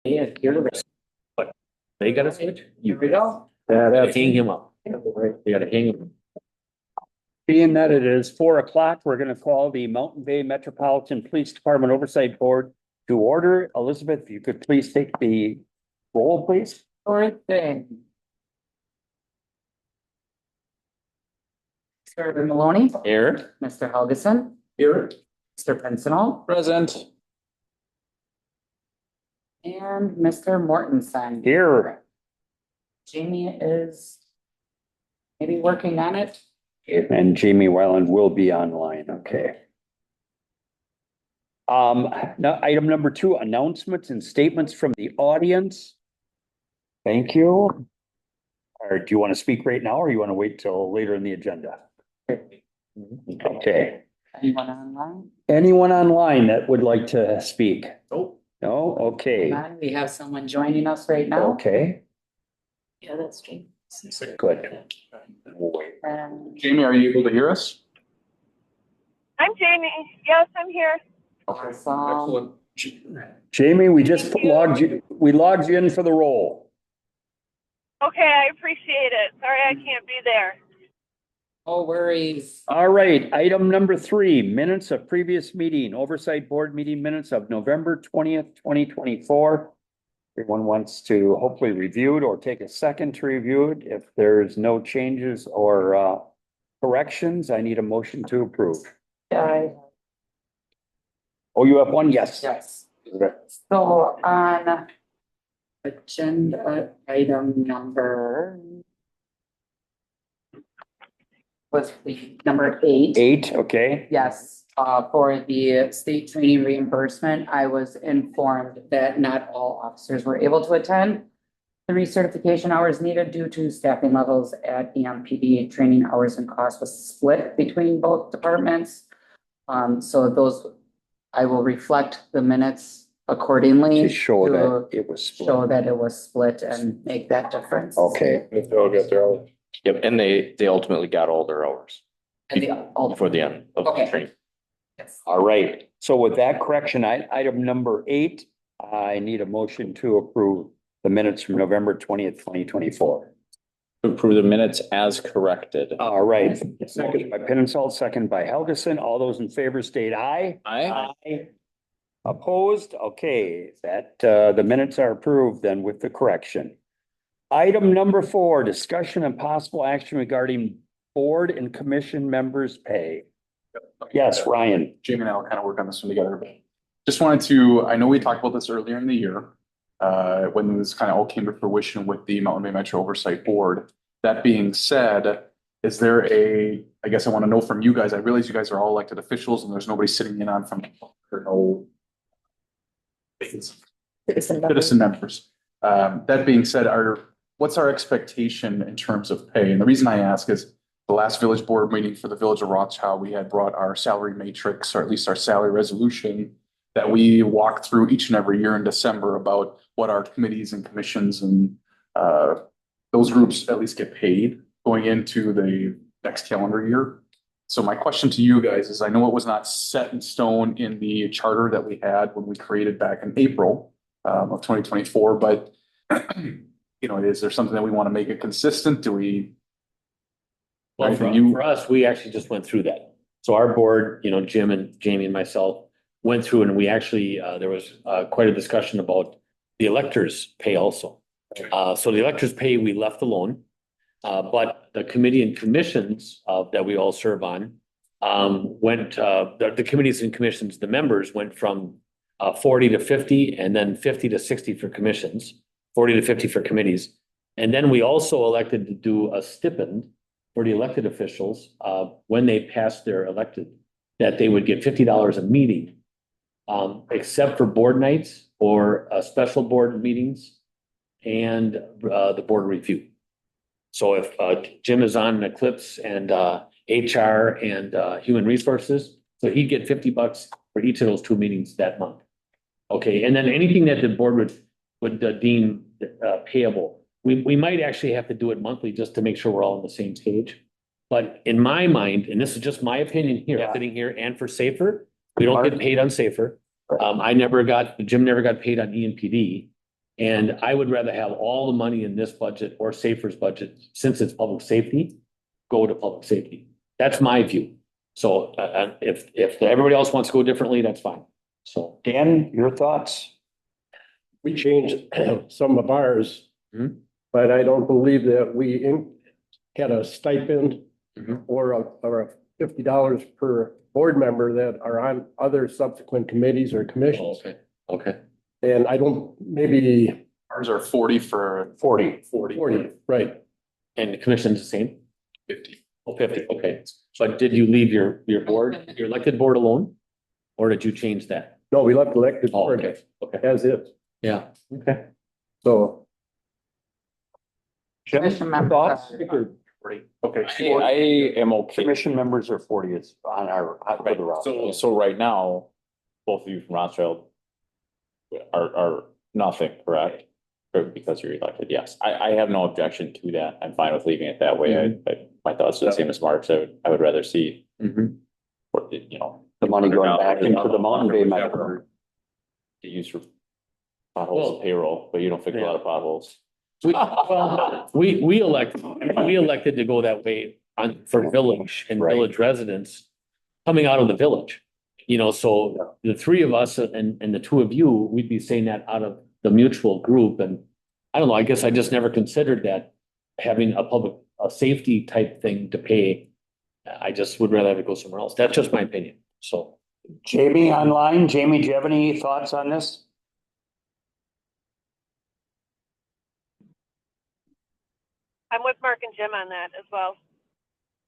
Yeah, you're the but they gotta switch. Here we go. Yeah, that's hang him up. They gotta hang him. Being that it is 4 o'clock, we're gonna call the Mountain Bay Metropolitan Police Department Oversight Board to order. Elizabeth, if you could please take the roll, please. Sure thing. Mr. Maloney, Here. Mr. Helgeson, Here. Mr. Pincinel, Present. and Mr. Mortensen. Here. Jamie is maybe working on it. And Jamie Wyland will be online, okay. Now, item number 2, announcements and statements from the audience. Thank you. Or do you want to speak right now, or you want to wait till later in the agenda? Okay. Anyone online? Anyone online that would like to speak? Oh. No? Okay, We have someone joining us right now. okay, Yeah, that's Jamie. good. And Jamie, are you able to hear us? I'm Jamie. Yes, I'm here. awesome. Jamie, we just logged you in for the roll. Okay, I appreciate it. Sorry I can't be there. No worries. All right, item number 3, minutes of previous meeting, oversight board meeting minutes of November 20th, 2024. Everyone wants to hopefully review it or take a second to review it. If there's no changes or corrections, I need a motion to approve. I- Oh, you have one? Yes. Yes. So on agenda item number was the number 8. 8, okay. Yes, for the state training reimbursement, I was informed that not all officers were able to attend. The recertification hours needed due to staffing levels at EMPD. Training hours and costs was split between both departments. So those, I will reflect the minutes accordingly. To show that it was split. Show that it was split and make that difference. Okay, If they'll get their hours. Yep, and they ultimately got all their hours And before the end of the Okay. training. Yes. all right. So with that correction, item number 8, I need a motion to approve the minutes from November 20th, 2024. Approve the minutes as corrected. All right, second by Pinnell, second by Helgeson. All those in favor state aye. Aye. Opposed? Okay, that, the minutes are approved then with the correction. Item number 4, discussion and possible action regarding board and commission members' pay. Yes, Ryan. Jamie and I will kind of work on this one together. But just wanted to, I know we talked about this earlier in the year, when this kind of all came to fruition with the Mountain Bay Metro Oversight Board. That being said, is there I guess I want to know from you guys, I realize you guys are all elected officials and there's nobody sitting in on from, or no citizen members. That being said, what's our expectation in terms of pay? And the reason I ask is the last village board meeting for the village of Rothschild, we had brought our salary matrix, or at least our salary resolution that we walk through each and every year in December about what our committees and commissions and those groups at least get paid going into the next calendar year. So my question to you guys is, I know it was not set in stone in the charter that we had when we created back in April of 2024, but is there something that we want to make it consistent? Do we? Well, for us, we actually just went through that. So our board, Jim and Jamie and myself went through, and we actually, there was quite a discussion about the electors' pay also. So the electors' pay, we left alone. But the committee and commissions that we all serve on went, the committees and commissions, the members went from 40 to 50, and then 50 to 60 for commissions, 40 to 50 for committees. And then we also elected to do a stipend for the elected officials when they passed their elected, that they would get $50 a meeting, except for board nights or special board meetings and the board review. So if Jim is on Eclipse and HR and Human Resources, so he'd get $50 for each of those 2 meetings that month. Okay, and then anything that the board would deem payable, we might actually have to do it monthly just to make sure we're all on the same page. But in my mind, and this is just my opinion here, sitting here, and for SAFER, we don't get paid on SAFER. Jim never got paid on EMPD. And I would rather have all the money in this budget or Safer's budget, since it's public safety, go to public safety. That's my view. So, if everybody else wants to go differently, that's fine. So, Dan, your thoughts? We changed some of ours, Mhm. but I don't believe that we had a stipend Mhm. or a $50 per board member that are on other subsequent committees or commissions. okay, okay. And I don't, maybe Ours are 40 for 40. 40, right? And the commission's the same? 50. Oh, 50, okay. But did you leave your board, your elected board alone? Or did you change that? No, we left elected Oh, board okay, okay, as is. yeah, okay. So Jim, Commission members thoughts? are- Okay. I am okay. Commission members are 40, it's on our, for the route. So right now, both of you from Rothschild are nothing, correct? Or because you're elected, yes. I have no objection to that. I'm fine with leaving it that way. My thoughts are the same as Mark's. I would rather see, Mhm. you know. The money going back into the Mountain Bay member. Get used for potholes and payroll, but you don't fix a lot of potholes. We elected to go that way for village and Right. village residents coming out of the village. You know, so the three of us and the two of you, we'd be saying that out of the mutual group. And I don't know, I guess I just never considered that having a safety type thing to pay. I just would rather have it go somewhere else. That's just my opinion. So. Jamie online, Jamie, do you have any thoughts on this? I'm with Mark and Jim on that as well.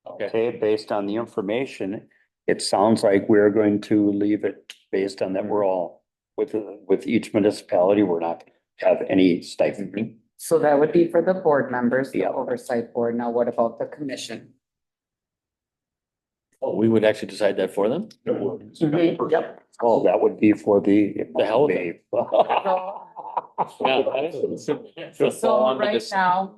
Okay. Okay, based on the information, it sounds like we're going to leave it based on that we're all with each municipality, we're not gonna have any stipend. So that would be for the board members, the Yeah. oversight board. Now what about the commission? Oh, we would actually decide that for them? Yep. Oh, that would be for the. The hell with it. So right now,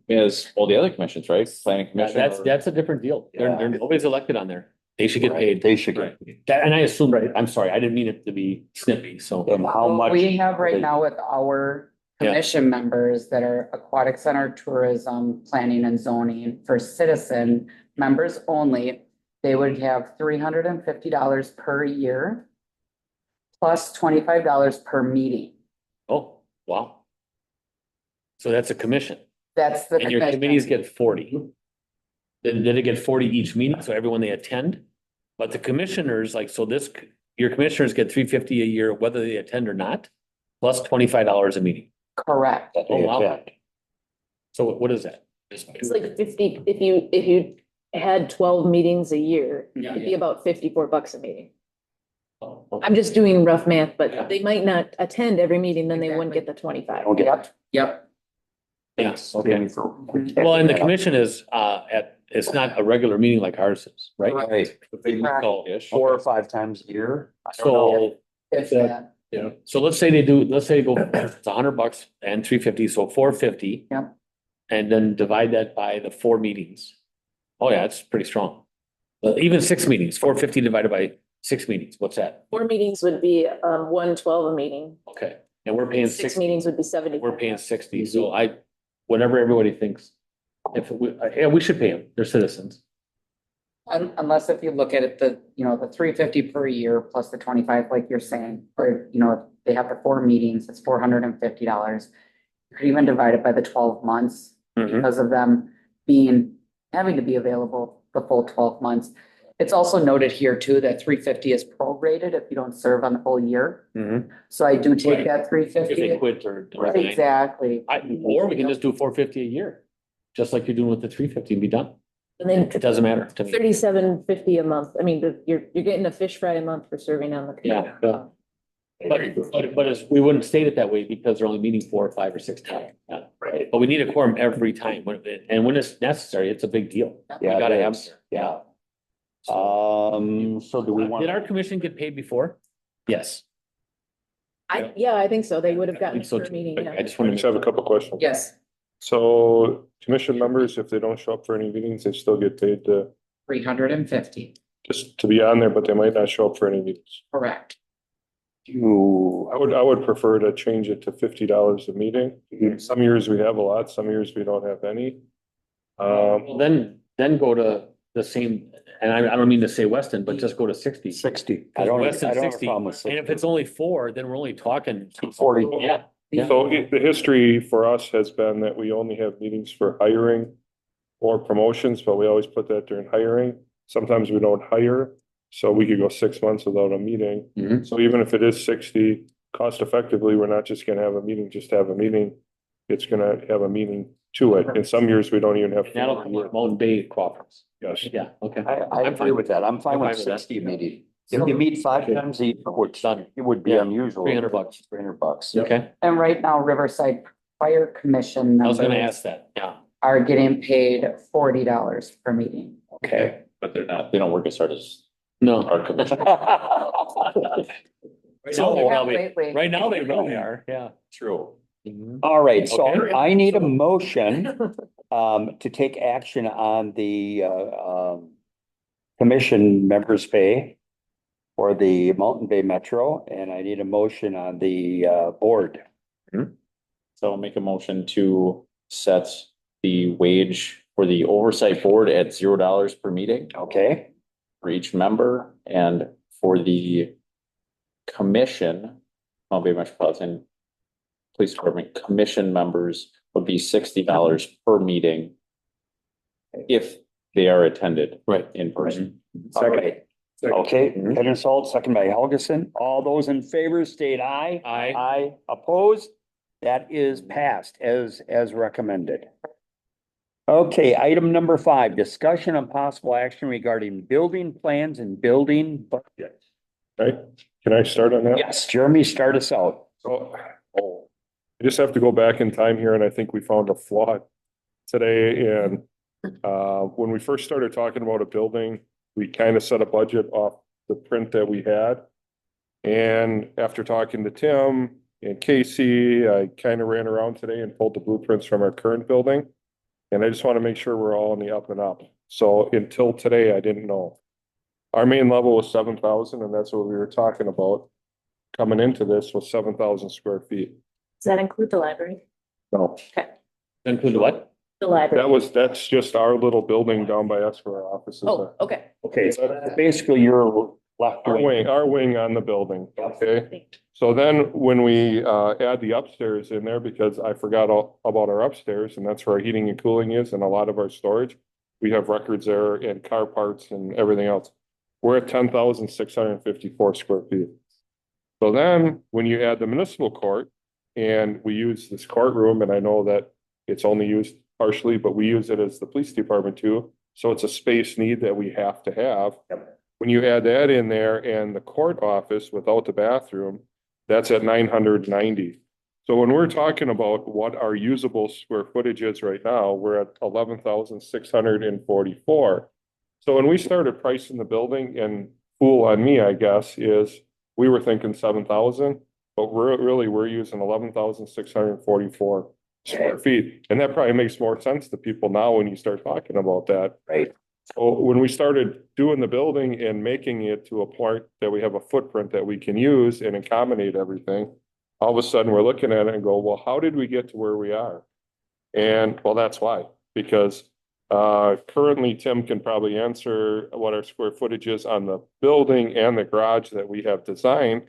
Is all the other commissions, right? Planning commission. That's a different deal. Nobody's elected on there. They should get paid. They should get. And I assume, I'm sorry, I didn't mean it to be snippy, so. And how what much? we have right now with our Yeah. commission members that are aquatic center, tourism, planning and zoning for citizen members only, they would have $350 per year plus $25 per meeting. Oh, wow. So that's a commission, That's the and your committees commission. get 40. Then they get 40 each meeting, so everyone they attend? But the commissioners, like, so your commissioners get $350 a year, whether they attend or not, plus $25 a meeting. Correct. that Oh, they wow. attend. So what is that? It's like 50, if you had 12 meetings a year, it'd be about $54 a meeting. Oh, okay. I'm just doing rough math, Yeah. but they might not attend every meeting, then they wouldn't get the 25. Don't get. Yep. Yes, okay. Well, and the commission is, it's not a regular meeting like ours is, right? Right, So, 4 or 5 times a year. I don't know. so, If that, so let's say they go, it's $100 and 350, so 450. Yep. And then divide that by the 4 meetings. Oh yeah, it's pretty strong. But even 6 meetings, 450 divided by 6 meetings, what's that? 4 meetings would be 112 a meeting. Okay, and we're paying 6 60, meetings would be 70. we're paying 60, so whatever everybody thinks. We should pay them, they're citizens. unless if you look at it, the 350 per year plus the 25, like you're saying, or, if they have the 4 meetings, it's $450. You could even divide it by the 12 months Mhm. because of them having to be available the full 12 months. It's also noted here too, that 350 is prorated if you don't serve on the whole year. Mhm. So I do take Right. that If they 350. quit or. Exactly. Or we can just do 450 a year, just like you're doing with the 350 and be done. And then It doesn't matter to me. 37.50 a month. I mean, you're getting a fish fry a month for serving on the committee. Yeah. But we wouldn't state it that way because they're only meeting 4 or 5 or 6 times. Yeah. Right. But we need a quorum every time, and when it's necessary, it's a big deal. We Yeah, gotta it have. is. Yeah. So do we want? Did our commission get paid before? Yes. I think so. They would have gotten I think so per too. meeting, I yeah. just I want just to. have a couple questions. Yes, So commission members, if they don't show up for any meetings, they still get paid $350, just to be on there, but they might not show up for any meetings. correct. You, I would prefer to change it to $50 a meeting. Some years we have a lot, some years we don't have any. Well, then go to the same, and I don't mean to say Weston, but just go to 60. 60. I Because don't, Weston I don't have a 60, problem with and if 60. it's only 4, then we're only talking. 40. Yeah. Yeah. So the history for us has been that we only have meetings for hiring or promotions, but we always put that during hiring. Sometimes we don't hire, so we could go 6 months without a meeting. Mhm. So even if it is 60, cost effectively, we're not just gonna have a meeting, just to have a meeting. It's gonna have a meeting to it. In some years, we don't even have. That'll come with Mountain Bay coffers. Yes. Yeah, okay. I I'm agree fine. with that. I'm fine I'm with fine with that. 60 a meeting. If you meet 5 times a year, which Done. it would be Yeah, unusual. $300. $300. Okay, And right now Riverside Fire Commission I was gonna members ask that, yeah. are getting paid $40 per meeting. Okay. But they don't work as hard as No. our commission. Right now, they Yeah, probably, wait. right now, they probably are, yeah. True. All right, so Okay. I need a motion to take action on the commission members pay for the Mountain Bay Metro, and I need a motion on the board. So I'll make a motion to set the wage for the oversight board at $0 per meeting Okay, for each member, and for the commission, Mount Bay Metropolitan Police Department commission members would be $60 per meeting if they are attended Right. in person. all right. Okay, Head and Salt, second by Helgeson. All those in favor state aye. Aye. Aye, opposed? That is passed as recommended. Okay, item number 5, discussion on possible action regarding building plans and building budget. Right? Can I start on that? Yes, Jeremy, start us out. So, I just have to go back in time here, and I think we found a flaw today. And when we first started talking about a building, we kind of set a budget off the print that we had. And after talking to Tim and Casey, I kind of ran around today and pulled the blueprints from our current building. And I just want to make sure we're all on the up and up. So until today, I didn't know. Our main level was 7,000, and that's what we were talking about. Coming into this was 7,000 square feet. Does that include the library? No, Include what? The library. that's just our little building down by us where our offices Oh, are. okay. Okay, so basically you're left wing. Our wing on the building, okay? So then when we add the upstairs in there, because I forgot all about our upstairs, and that's where our heating and cooling is and a lot of our storage. We have records there and car parts and everything else. We're at 10,654 square feet. So then when you add the municipal court, and we use this courtroom, and I know that it's only used partially, but we use it as the police department too. So it's a space need that we have to have. When you add that in there and the court office without the bathroom, that's at 990. So when we're talking about what our usable square footage is right now, we're at 11,644. So when we started pricing the building, and fool on me, I guess, is we were thinking 7,000, but we're using 11,644 square feet. And that probably makes more sense to people now when you start talking about that. Right. So when we started doing the building and making it to a point that we have a footprint that we can use and accommodate everything, all of a sudden we're looking at it and go, well, how did we get to where we are? And well, that's why, because currently Tim can probably answer what our square footage is on the building and the garage that we have designed.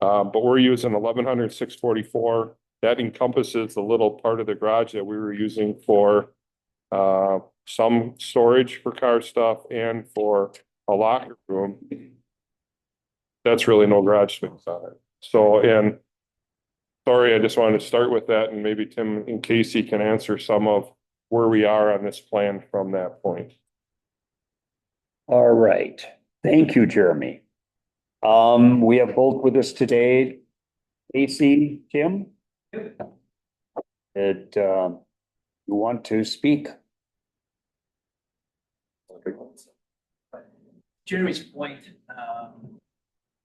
But we're using 11,644. That encompasses the little part of the garage that we were using for some storage for car stuff and for a locker room. That's really no garage space on it. So, and sorry, I just wanted to start with that, and maybe Tim and Casey can answer some of where we are on this plan from that point. All right. Thank you, Jeremy. We have both with us today, AC, Tim. Did you want to speak? Jeremy's point,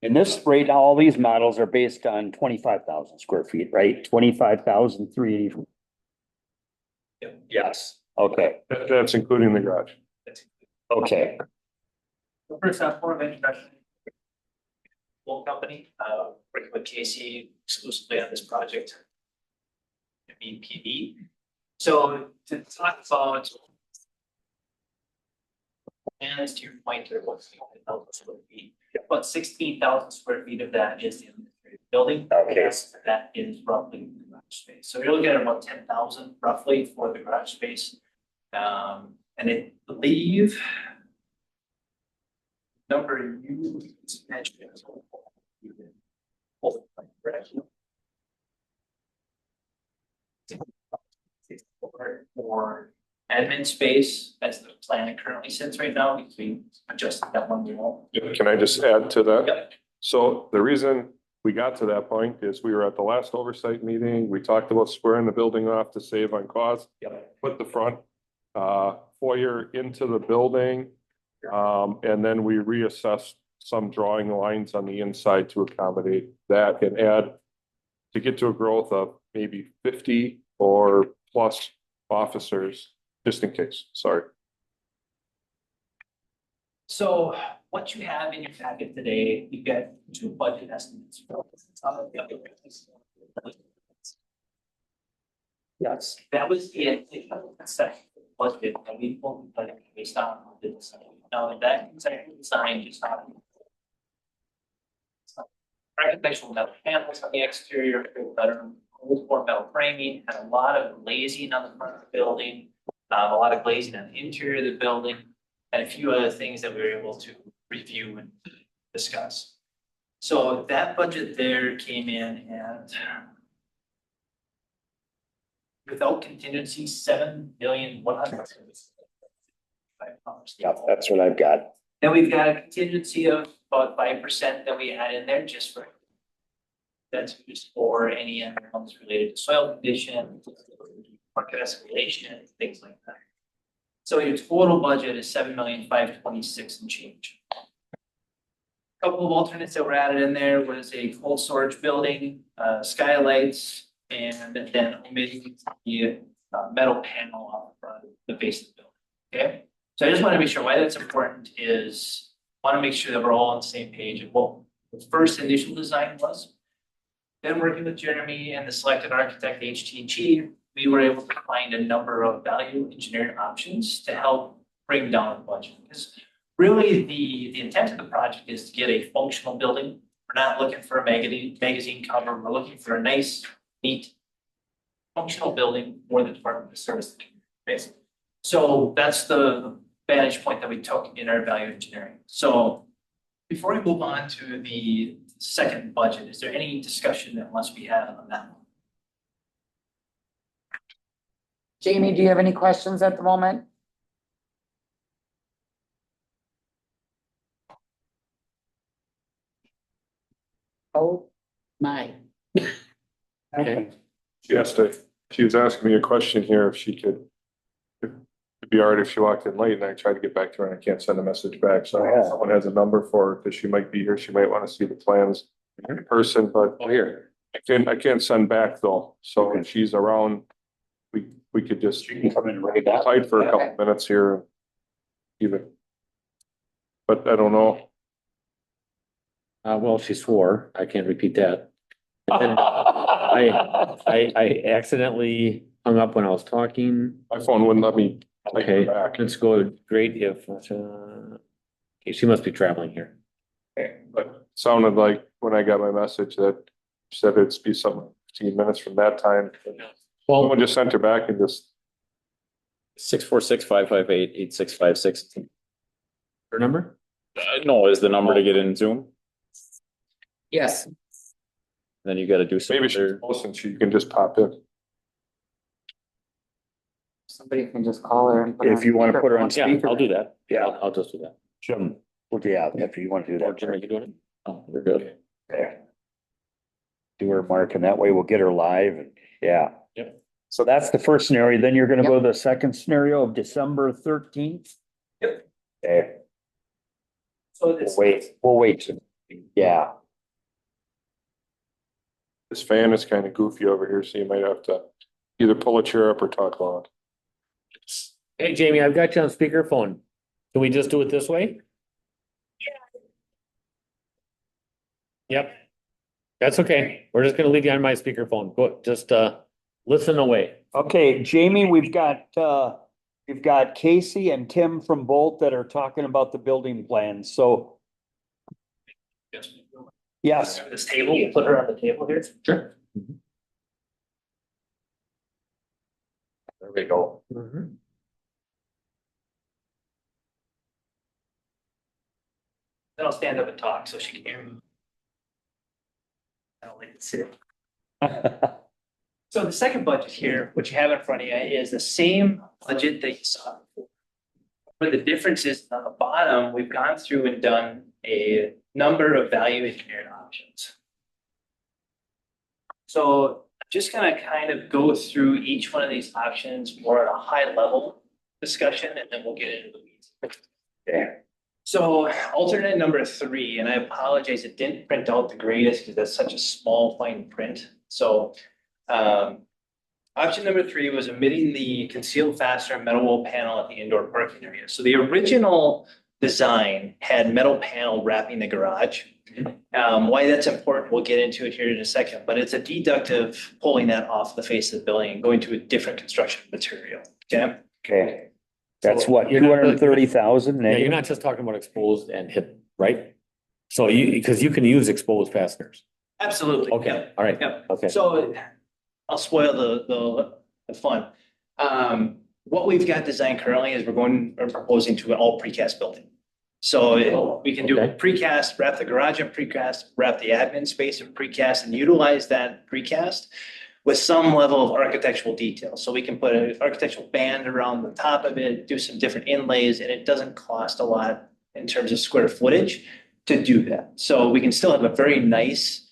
In this right now, all these models are based on 25,000 square feet, right? 25,380. Yes. Okay, That's including the garage. okay. first off, more of introduction. Pool Company, working with Casey exclusively on this project. MBMPD. So to talk about, and to your point, there was 16,000 square feet. About 16,000 square feet of that is the administrative building. Okay. That is roughly the garage space. So you're looking at about 10,000 roughly for the garage space. And I believe number you mentioned. For admin space, as the plan currently sits right now, because we adjusted that one wall. Can I just add to that? Yep. So the reason we got to that point is we were at the last oversight meeting. We talked about squaring the building off to save on cost. Yep. Put the front foyer into the building. And then we reassessed some drawing lines on the inside to accommodate that and add to get to a growth of maybe 50 or plus officers, just in case, sorry. So what you have in your packet today, you've got two budget estimates. Yes. That was the second budget that we pulled based on the design. Now that second design just happened. Architectural metal panels on the exterior, better more metal framing, had a lot of glazing on the front of the building, a lot of glazing on the interior of the building, and a few other things that we were able to review and discuss. So that budget there came in at, without contingency, $7,100,000. Yep, that's what I've got. Then we've got a contingency of about 5% that we add in there just for, that's just for any unknowns related to soil condition, market escalation, things like that. So your total budget is $7,526,000 and change. A couple of alternates that were added in there was a cold storage building, skylights, and then omitting the metal panel on the front of the base of the building. Okay, so I just want to make sure why that's important is want to make sure that we're all on the same page of what the first initial design was. Then working with Jeremy and the selected architect HTG, we were able to find a number of value engineering options to help bring down the budget. Because really the intent of the project is to get a functional building. We're not looking for a magazine cover. We're looking for a nice, neat, functional building for the Department of Service. Basically. So that's the vantage point that we took in our value engineering. So before we move on to the second budget, is there any discussion that must be had on that one? Jamie, do you have any questions at the moment? Oh, my. Okay. She was asking me a question here if she could, if it'd be all right if she walked in late and I tried to get back to her and I can't send a message back. So if someone has a number for her, because she might be here, she might want to see the plans in person, but Here. I can't send back though. So if she's around, we could just Come in right back. hide for a couple minutes here. Even. But I don't know. Well, she swore. I can't repeat that. And then I accidentally hung up when I was talking. My phone wouldn't let me type Okay, her back. let's go. Great if, okay, she must be traveling here. But it sounded like when I got my message that said it'd be some 15 minutes from that time. Well, Someone just sent her back and just, 646-558-8656. her number? No, is the number to get in Zoom? Yes. Then you gotta do some maybe she's other, close and she can just pop in. Somebody can just call her. And put her If you want to put her on Yeah, speaker. I'll do that. Yeah. I'll just do that. Jim, well, yeah, if you want to do Or that. Jim, are you doing it? oh, we're good. There. Do her mark and that way we'll get her live and yeah. Yep. So that's the first scenario. Then you're gonna Yep. go to the second scenario of December 13th. Yep. Okay, So it's we'll wait. Yeah, This fan is kind of goofy over here, so you might have to either pull a chair up or talk loud. Hey, Jamie, I've got you on speakerphone. Can we just do it this way? Yep. That's okay. We're just gonna leave you on my speakerphone. Go, just, listen away. Okay, Jamie, we've got Casey and Tim from Bolt that are talking about the building plans, so yes. This table, we'll put her on the table here. Sure. There we go. Then I'll stand up and talk so she can hear me. I don't like to sit. So the second budget here, which you have in front of you, is the same budget that you saw before. Where the difference is on the bottom, we've gone through and done a number of value engineered options. So I'm just gonna kind of go through each one of these options more at a high level discussion, and then we'll get into the weeds. Okay. So alternate number 3, and I apologize, it didn't print out the greatest because that's such a small fine print. So option number 3 was omitting the concealed fastener metal wall panel at the indoor parking area. So the original design had metal panel wrapping the garage. Why that's important, we'll get into it here in a second, but it's a deductive pulling that off the face of the building and going to a different construction material. Okay. Okay, that's what, You're two not- hundred and 30,000? Yeah, you're not just talking about exposed and hip, right? So because you can use exposed fasteners. Absolutely. Okay, Yep. all right. Yep. Okay. So I'll spoil the fun. What we've got designed currently is we're proposing to an all precast building. So we can do a Okay. precast, wrap the garage in precast, wrap the admin space in precast, and utilize that precast with some level of architectural detail. So we can put an architectural band around the top of it, do some different inlays, and it doesn't cost a lot in terms of square footage to do that. So we can still have a very nice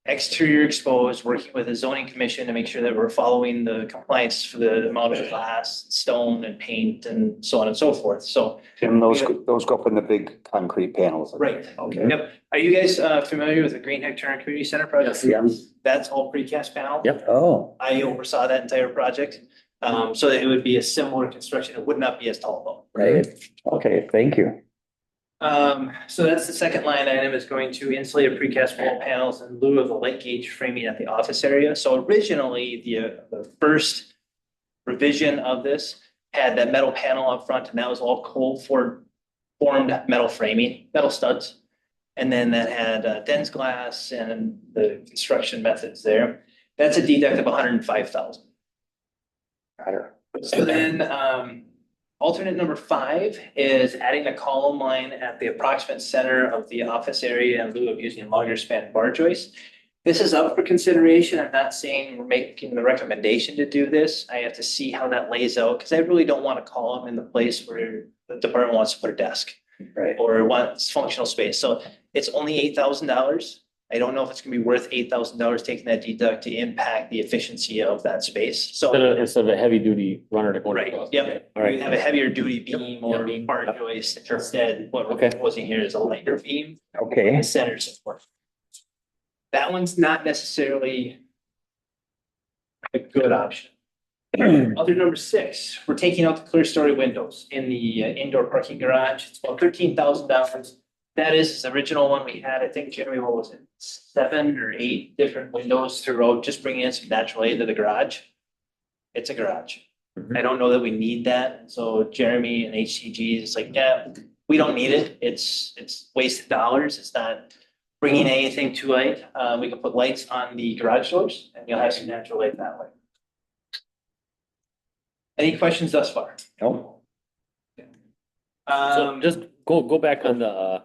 exterior exposed, working with the zoning commission to make sure that we're following the compliance for the amount of glass, stone and paint and so on and so forth. So, Tim, those go up in the big concrete panels. right. Okay. Yep. Are you guys familiar with the Green Hectare Community Center project? Yes. That's all precast panel. Yep. Oh, I oversaw that entire project. So it would be a similar construction. It would not be as tall though. right. Okay, thank you. So that's the second line item, is going to insulate precast wall panels in lieu of the light gauge framing at the office area. So originally, the first revision of this had that metal panel up front, and that was all cold formed metal framing, metal studs. And then that had dense glass and the construction methods there. That's a deduct of 105,000. So then, alternate number 5 is adding a column line at the approximate center of the office area in lieu of using longer span bar joist. This is up for consideration. I'm not saying we're making the recommendation to do this. I have to see how that lays out, because I really don't want a column in the place where the department wants to put a desk. Right. Or wants functional space. So it's only $8,000. I don't know if it's gonna be worth $8,000 taking that deduct to impact the efficiency of that space. So. Instead of a heavy duty runner to go. Right, yep. All You right. have a heavier duty beam or Yep. bar joist. Instead, what we're Okay. proposing here is a lighter beam Okay, and center support. That one's not necessarily a good option. Other number 6, we're taking out the clear story windows in the indoor parking garage. It's about $13,000. That is the original one we had. I think, Jeremy, what was it? 7 or 8 different windows throughout, just bringing in some natural aid to the garage. It's a garage. Mhm. I don't know that we need that. So Jeremy and HCG is like, yeah, we don't need it. It's wasted dollars. It's not bringing anything to light. We can put lights on the garage doors and you'll have some natural light that way. Any questions thus far? no, So just go back on the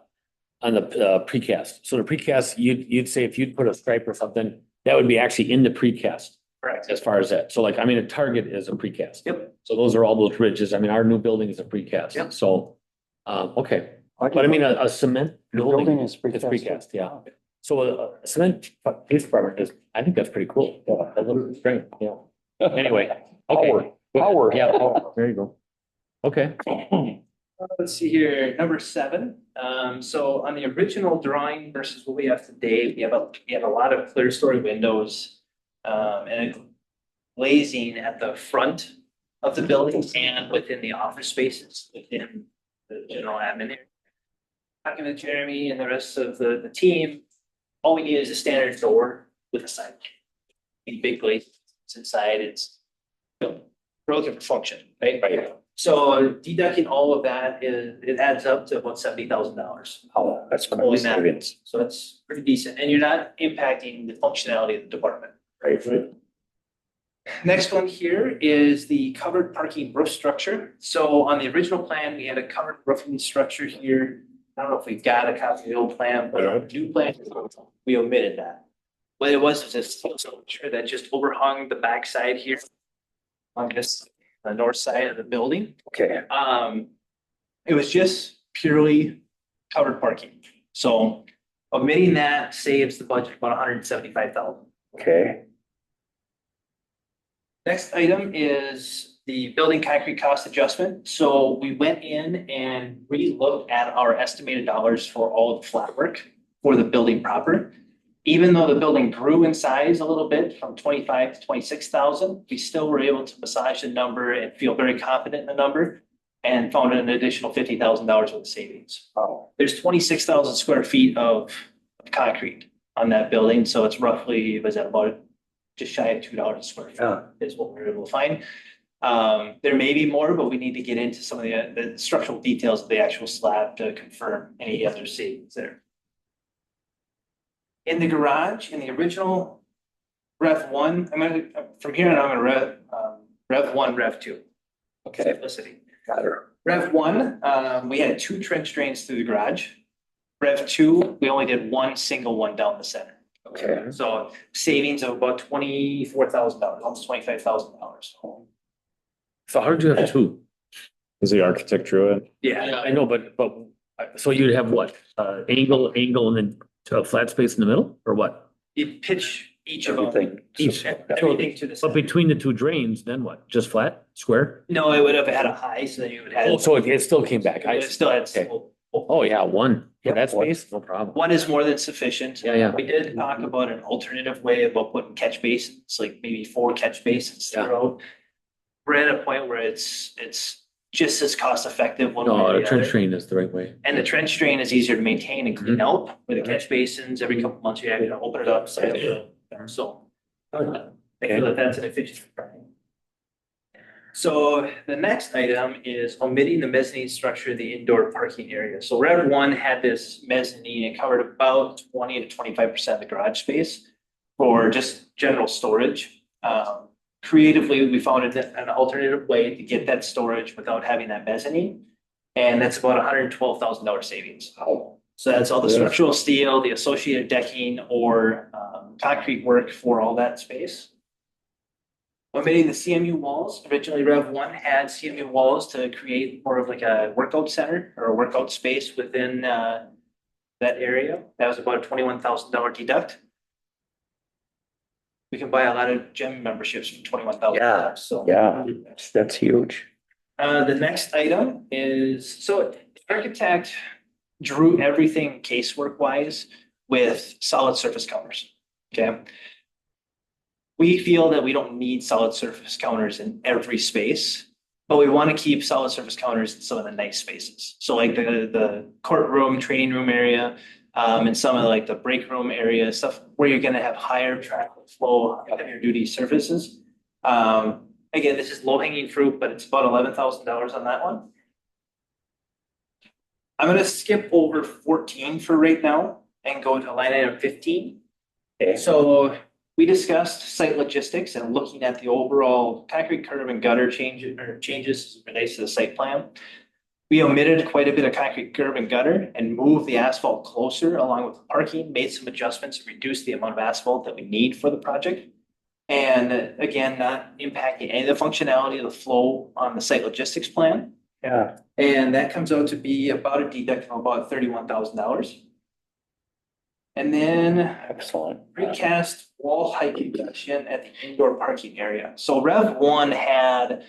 precast. So the precast, you'd say if you'd put a stripe or something, that would be actually in the precast Correct. as far as that. So like, I mean, a Target is a precast. Yep. So those are all those ridges. I mean, our new building is a precast. Yep. So, okay. But I mean, a cement your building, building is it's precast. precast, yeah. So a cement police department is, I think that's pretty cool. Yeah, that looks great, yeah. Anyway, okay. Power. Yeah, there you go. Okay. Let's see here, number 7. So on the original drawing versus what we have today, we have a lot of clear story windows. And glazing at the front of the building and within the office spaces within the general admin area. Talking to Jeremy and the rest of the team, all we need is a standard door with a sign. Any big glazes inside, it's, you know, we're looking for function, right? Right. So deducting all of that it adds up to about $70,000. Oh, that's quite Holy a man. savings. So that's pretty decent, and you're not impacting the functionality of the department. Right. Next one here is the covered parking roof structure. So on the original plan, we had a covered roofing structure here. I don't know if we've got a copy of the old plan, but the new plan, we omitted that. What it was a steel structure that just overhung the backside here on this, the north side of the building. Okay. It was just purely covered parking. So omitting that saves the budget about $175,000. Okay. Next item is the building concrete cost adjustment. So we went in and re-looked at our estimated dollars for all of the flat work for the building proper. Even though the building grew in size a little bit from 25 to 26,000, we still were able to massage the number and feel very confident in the number and found an additional $50,000 worth of savings. Oh, There's 26,000 square feet of concrete on that building. So it's roughly, was that about just shy of $2 a square foot yeah. is what we were able to find. There may be more, but we need to get into some of the structural details of the actual slab to confirm any other savings there. In the garage, in the original Rev 1, from here on, I'm gonna Rev 1, Rev 2. Okay. Simplicity. Got her. Rev 1, we had 2 trench drains through the garage. Rev 2, we only did one single one down the center. Okay. So savings of about $24,000, almost $25,000. So how did you have two? Is the architect drew it? Yeah, I know, but, so you'd have what? Angle, and then a flat space in the middle, or what? you pitch each of them, Everything. everything to the But center. between the two drains, then what? Just flat, square? No, it would have had a high, so then you would have. Oh, so it still came back. It still had. Okay. Oh, yeah, one. For that one. space, no problem. One is more than sufficient. Yeah. We did talk about an alternative way about putting catch basins, like maybe 4 catch basins Yeah. throughout. We're at a point where it's just as cost effective one way No, or a the trench other. drain is the right way. And the trench drain is easier to maintain and clean out, where the catch basins, every couple months you have to open it up, so. I feel that that's an efficient. So the next item is omitting the mezzanine structure of the indoor parking area. So Rev 1 had this mezzanine, it covered about 20 to 25% of the garage space for just general storage. Creatively, we found an alternative way to get that storage without having that mezzanine. And that's about $112,000 savings. So that's all the structural steel, the associated decking, or concrete work for all that space. Omitting the CMU walls. Originally, Rev 1 had CMU walls to create more of like a workout center or a workout space within that area. That was about a $21,000 deduct. We can buy a lot of gym memberships for $21,000. Yeah. So Yeah, that's huge. the next item is, so the architect drew everything casework wise with solid surface counters. Okay. We feel that we don't need solid surface counters in every space, but we want to keep solid surface counters in some of the nice spaces. So like the courtroom, training room area, and some of like the break room area, stuff where you're going to have higher traffic flow, heavier duty surfaces. Again, this is low hanging fruit, but it's about $11,000 on that one. I'm going to skip over 14 for right now and go to line item 15. Okay. So we discussed site logistics and looking at the overall concrete curb and gutter changes as it relates to the site plan. We omitted quite a bit of concrete curb and gutter and moved the asphalt closer along with the parking, made some adjustments to reduce the amount of asphalt that we need for the project. And again, not impacting any of the functionality of the flow on the site logistics plan. Yeah. And that comes out to be about a deduct of about $31,000. And then Excellent. precast wall height reduction at the indoor parking area. So Rev 1 had,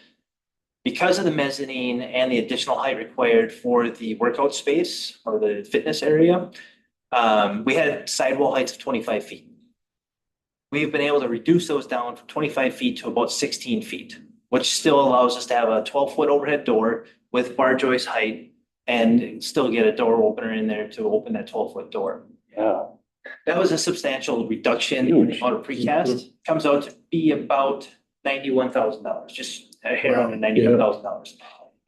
because of the mezzanine and the additional height required for the workout space or the fitness area, we had sidewall heights of 25 feet. We've been able to reduce those down from 25 feet to about 16 feet, which still allows us to have a 12-foot overhead door with bar joist height and still get a door opener in there to open that 12-foot door. Yeah. That was a substantial reduction in the amount of precast. Comes out to be about $91,000, just a hair under $91,000.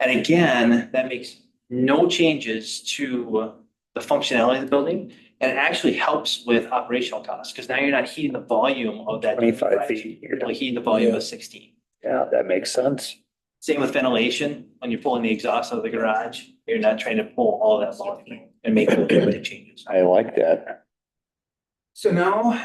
And again, that makes no changes to the functionality of the building. And it actually helps with operational costs, because now you're not heating the volume of that 25 feet. You're only heating the volume of 16. Yeah, that makes sense. Same with ventilation. When you're pulling the exhaust out of the garage, you're not trying to pull all that volume and make the changes. I like that. So now,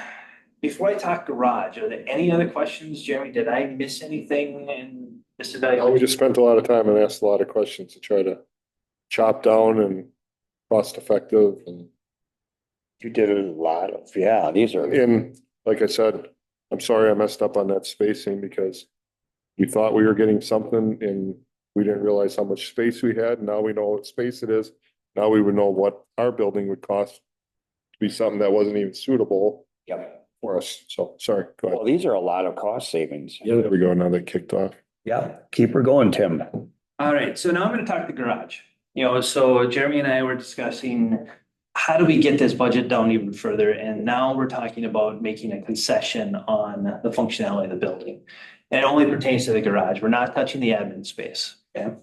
before I talk garage, are there any other questions? Jeremy, did I miss anything in this We evaluation? just spent a lot of time and asked a lot of questions to try to chop down and cost effective and. You did a lot of, yeah, these are. And like I said, I'm sorry I messed up on that spacing because we thought we were getting something and we didn't realize how much space we had. Now we know what space it is. Now we would know what our building would cost to be something that wasn't even suitable for us. So sorry, go Well, ahead. these are a lot of cost savings. There we go. Now they kicked off. Yeah, keep her going, Tim. All right, so now I'm gonna talk the garage. So Jeremy and I were discussing, how do we get this budget down even further? And now we're talking about making a concession on the functionality of the building. And it only pertains to the garage. We're not touching the admin space, okay?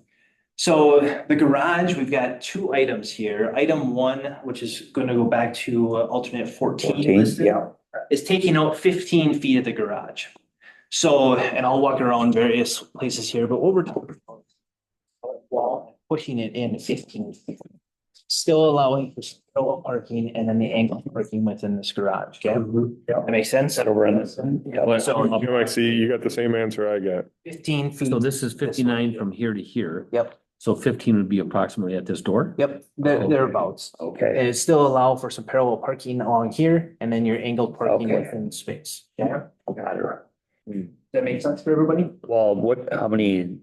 So the garage, we've got two items here. Item one, which is gonna go back to alternate 14 listed, Yeah. is taking out 15 feet of the garage. So, and I'll walk around various places here, but what we're talking about, well, pushing it in 15 feet. Still allowing for parallel parking and then the angle parking within this garage, okay? That makes sense? Over in this. Well, So You might see, you got the same answer I got. 15 feet. So this is 59 from here to here. Yep, So 15 would be approximately at this door. yep, thereabouts. Okay. And it still allow for some parallel parking along here and then your angled parking Okay. within space. Yeah, Got her. does that make sense for everybody? Well, how many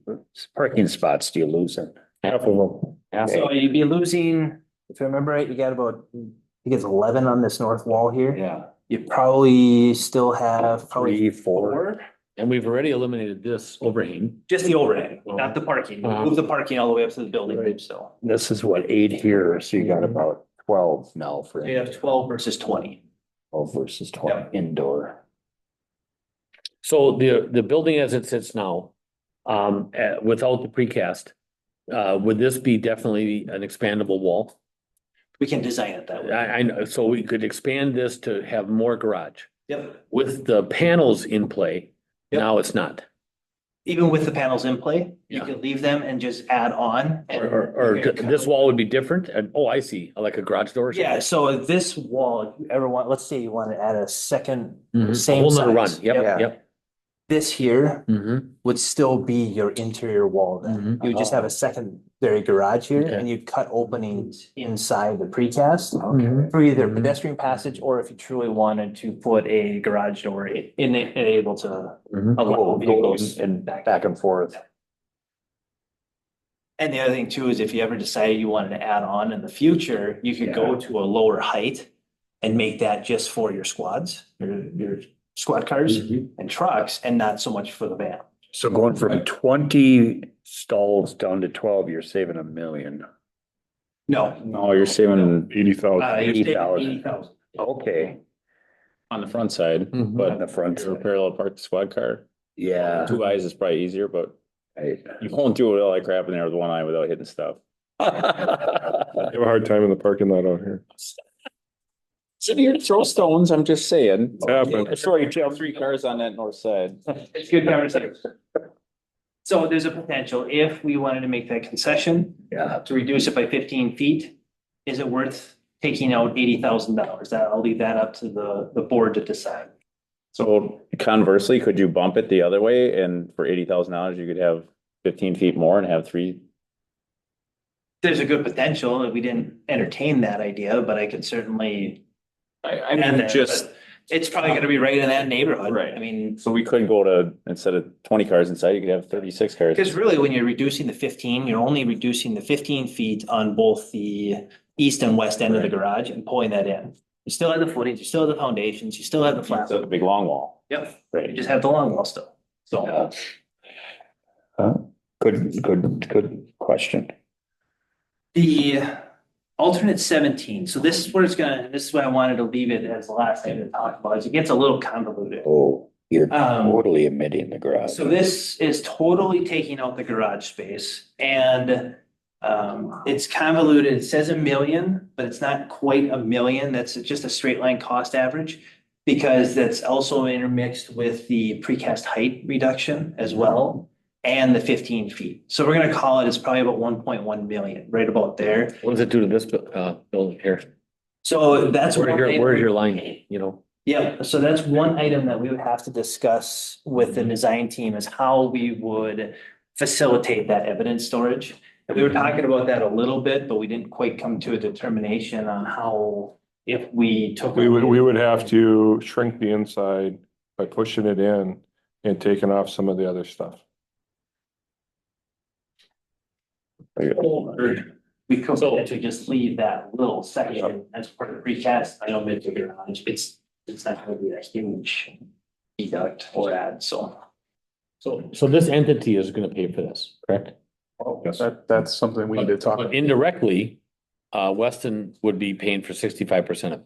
parking spots do you lose in? Half of them. So you'd be losing, if I remember right, you got about, I think it's 11 on this north wall here. Yeah. You probably still have probably 3, 4. 4. And we've already eliminated this overhang. Just the overhang, not the parking. Move the parking all the way up to the building, Right. so. This is what, 8 here, so you got about 12 now for You have 12 versus 20. 12 versus 20 indoor. So the building as it sits now, without the precast, would this be definitely an expandable wall? We can design it that way. I know, so we could expand this to have more garage. Yep. With the panels in play, Yep. now it's not. Even with the panels in play, you Yeah. could leave them and just add on. and- Or this wall would be different, and, oh, I see, like a garage door or something? Yeah, so this wall, if you ever want, let's say you want to add a second, Mhm. A same whole nother run, size. yep, Yeah. yep. This here Mhm. would still be your interior wall then. Mhm. You would just have a secondary garage here Okay. and you'd cut openings inside the precast Mhm. for either pedestrian passage or if you truly wanted to put a garage door in it, able to Mhm. allow vehicles. And back and forth. And the other thing too is if you ever decided you wanted to add on in the future, you could go to a lower height and make that just for your squads, your squad cars and trucks and not so much for the van. So going from 20 stalls down to 12, you're saving $1 million. No. No, you're saving 80,000. You're saving 80,000. 80,000. Okay, on the front side, Mhm. on but the front. your parallel park the squad car. Yeah. 2 eyes is probably easier, but Right. you won't do it all that crap in there with 1 eye without hitting stuff. I have a hard time in the parking lot out here. Sitting here to throw stones, I'm just saying. It's happened. I saw you tail 3 cars on that north side. It's good conversation. So there's a potential, if we wanted to make that concession Yeah. to reduce it by 15 feet, is it worth taking out $80,000? That, I'll leave that up to the board to decide. So conversely, could you bump it the other way and for $80,000, you could have 15 feet more and have 3? There's a good potential, we didn't entertain that idea, but I could certainly. I add mean, that, just, but It's probably gonna be right in that neighborhood. Right. I mean, so we could go to, instead of 20 cars inside, you could have 36 cars. because really, when you're reducing the 15, you're only reducing the 15 feet on both the east and west end of the garage and pulling that in. You still have the footings, you still have the foundations, you still have the flat. So the big long wall. Yep, Right. you just have the long wall still. So Good question. the alternate 17. So this is where it's gonna, this is why I wanted to leave it as the last thing to talk about, is it gets a little convoluted. Oh, you're Um, totally omitting the garage. So this is totally taking out the garage space and it's convoluted. It says 1 million, but it's not quite 1 million. That's just a straight line cost average. Because that's also intermixed with the precast height reduction as well and the 15 feet. So we're gonna call it, it's probably about 1.1 million, right about there. What does it do to this, building here? So that's. Where's your line, you know? Yeah, so that's one item that we would have to discuss with the design team is how we would facilitate that evidence storage. And we were talking about that a little bit, but we didn't quite come to a determination on how, if we took. We would have to shrink the inside by pushing it in and taking off some of the other stuff. Or we could potentially just leave that little section as part of the precast. I know mid garage, it's not gonna be a huge deduct or add, so. So this entity is gonna pay for this, correct? That's something we need to talk But about. indirectly, Weston would be paying for 65% of it.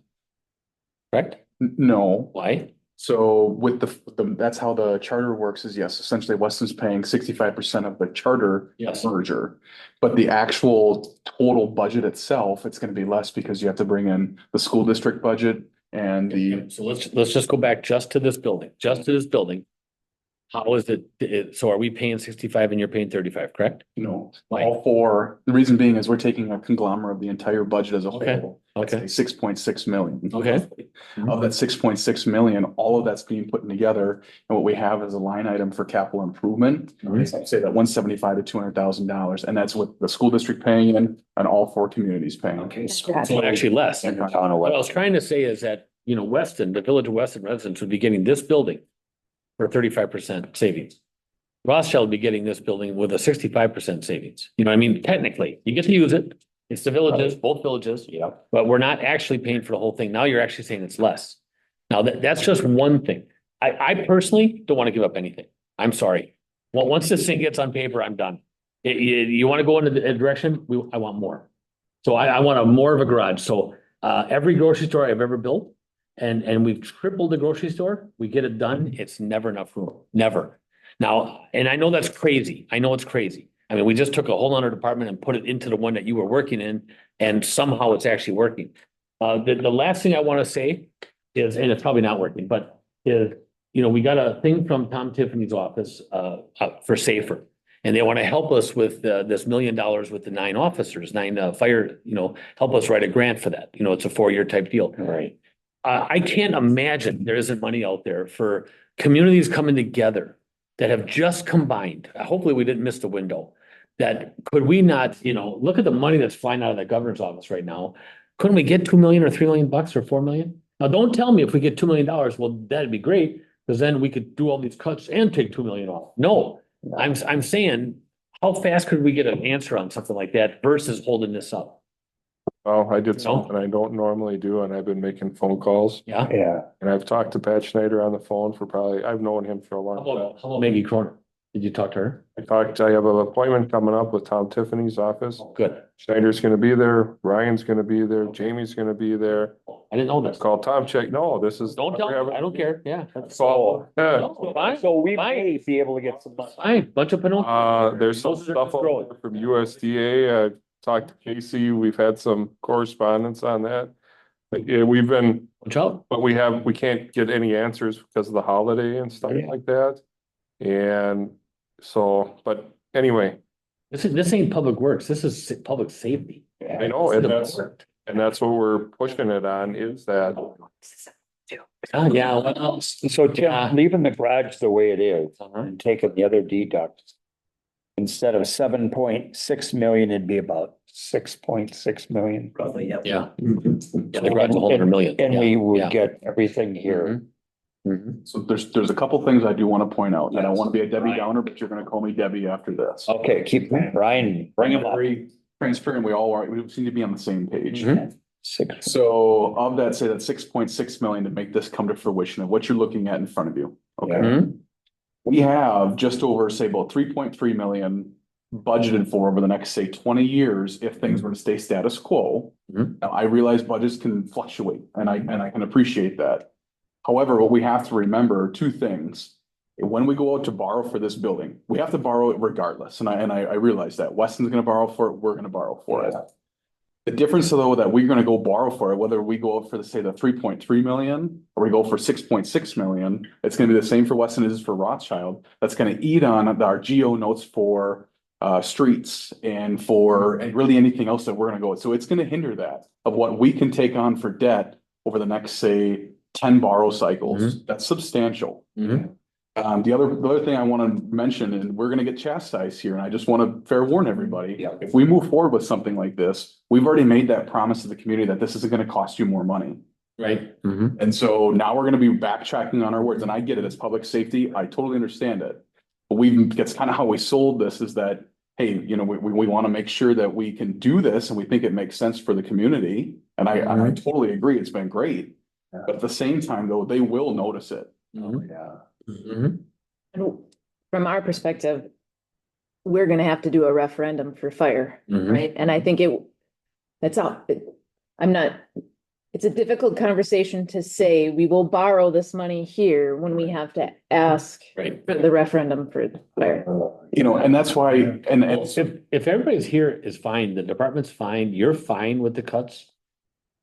Correct? No, Why? so with that's how the charter works is yes, essentially Weston's paying 65% of the charter Yes. merger. But the actual total budget itself, it's gonna be less because you have to bring in the school district budget and the, So let's just go back just to this building, How is it, so are we paying 65 and you're paying 35, correct? Why? All four. The reason being is we're taking a conglomerate of the entire budget as a Okay, whole. okay. 6.6 million. Okay. Of that 6.6 million, all of that's being put together. And what we have is a line item for capital improvement. Say that $175,000 to $200,000, and that's what the school district paying and all four communities paying. Okay. So actually less. In the town of What I West. was trying to say is that, you know, Weston, the village of Weston residents would be getting this building for 35% savings. Rothschild would be getting this building with a 65% savings. You know what I mean? Technically, you get to use it. It's the villages, both villages. Yeah. But we're not actually paying for the whole thing. Now you're actually saying it's less. Now that's just one thing. I personally don't want to give up anything. I'm sorry. Well, once this thing gets on paper, I'm done. You want to go into the direction? I want more. So I want more of a garage. So every grocery store I've ever built, and we've tripled the grocery store, we get it done. It's never enough room, never. Now, and I know that's crazy. I know it's crazy. I mean, we just took a whole other department and put it into the one that you were working in, and somehow it's actually working. The last thing I want to say is, and it's probably not working, but is, you know, we got a thing from Tom Tiffany's office for Safer. And they want to help us with this $1 million with the 9 officers, 9 fire, you know, help us write a grant for that. You know, it's a 4-year type deal. Right. I can't imagine there isn't money out there for communities coming together that have just combined. Hopefully we didn't miss the window. That could we not, you know, look at the money that's flying out of the governor's office right now. Couldn't we get 2 million or $3 million or 4 million? Now, don't tell me if we get $2 million, well, that'd be great, because then we could do all these cuts and take 2 million off. No, I'm saying, how fast could we get an answer on something like that versus holding this up? Well, I did something I don't normally do, and I've been making phone calls, Yeah. Yeah. and I've talked to Pat Schneider on the phone for I've known him for a long time. How about Maggie Croner? Did you talk to her? I have an appointment coming up with Tom Tiffany's office. Good. Schneider's gonna be there, Ryan's gonna be there, Jamie's gonna be there. I didn't know Let's that. call Tom check. No, this is. Don't tell me. I don't care. Yeah. That's Call. Yeah. No, fine. So we Fine. may be able to get some. Fine, bunch of Pinocchio. There's some Those are stuff growing. out there from USDA. I talked to Casey. We've had some correspondence on that. But yeah, Watch out. but we can't get any answers because of the holiday and stuff Yeah. like that. And so, but anyway, This ain't public works. This is public safety. I know, and that's what we're pushing it on is that. Yeah, well, So Yeah. Tim, leaving the garage the way it is Uh-huh. and taking the other deducts. Instead of 7.6 million, it'd be about 6.6 million. Roughly, yep. yeah. Yeah, the garage is a whole other million. And we Yeah, would yeah. get everything here. Mhm. So there's a couple things I do want to point out. I don't want to be a Debbie Downer, but you're gonna call me Debbie after this. Okay, keep Brian, bring him up. Very transparent. We seem to be on the same page. Mhm. 6. So of that, say that 6.6 million to make this come to fruition of what you're looking at in front of you. Okay. Mhm. We have just over, say about 3.3 million budgeted for over the next, say, 20 years, if things were to stay status quo. Mhm. Now, I realize budgets can fluctuate, and I can appreciate that. However, what we have to remember are two things. When we go out to borrow for this building, we have to borrow it regardless, and I realize that. Weston's gonna borrow for it, we're gonna borrow for it. The difference though, that we're gonna go borrow for it, whether we go out for the, say, the 3.3 million, or we go for 6.6 million, it's gonna be the same for Weston as it is for Rothschild. That's gonna eat on our geo notes for streets and for, and really anything else that we're gonna go with. So it's gonna hinder that of what we can take on for debt over the next, say, 10 borrow cycles. That's substantial. Mhm. The other thing I want to mention, and we're gonna get chastised here, and I just want to fair warn everybody. Yeah. If we move forward with something like this, we've already made that promise to the community that this isn't gonna cost you more money. Right. Mhm. And so now we're gonna be backtracking on our words, and I get it, it's public safety, I totally understand it. But that's kind of how we sold this, is that, hey, we want to make sure that we can do this, and we think it makes sense for the community. And I totally agree, it's been great. But at the same time, though, they will notice it. Mhm. Yeah. Mhm. And from our perspective, we're gonna have to do a referendum for fire, Mhm. right? And I think it's a difficult conversation to say, we will borrow this money here when we have to ask Right. for the referendum for the fire. And that's why, and it's, If everybody's here is fine, the department's fine, you're fine with the cuts,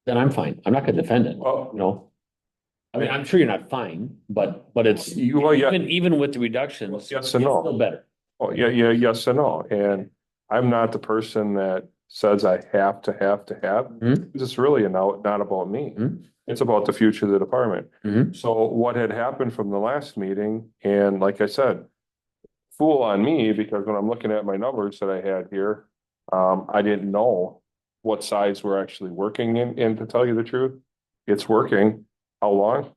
then I'm fine. I'm not gonna defend it, Well- you know? I mean, I'm sure you're not fine, but it's, Well, yeah. even with the reductions. Yes and it's no. still better. Oh, yeah, yes and no. And I'm not the person that says I have to have. Mhm. It's really not about me. Mhm. It's about the future of the department. Mhm. So what had happened from the last meeting, and like I said, fool on me, because when I'm looking at my numbers that I had here, I didn't know what sides we're actually working in, and to tell you the truth, it's working. How long?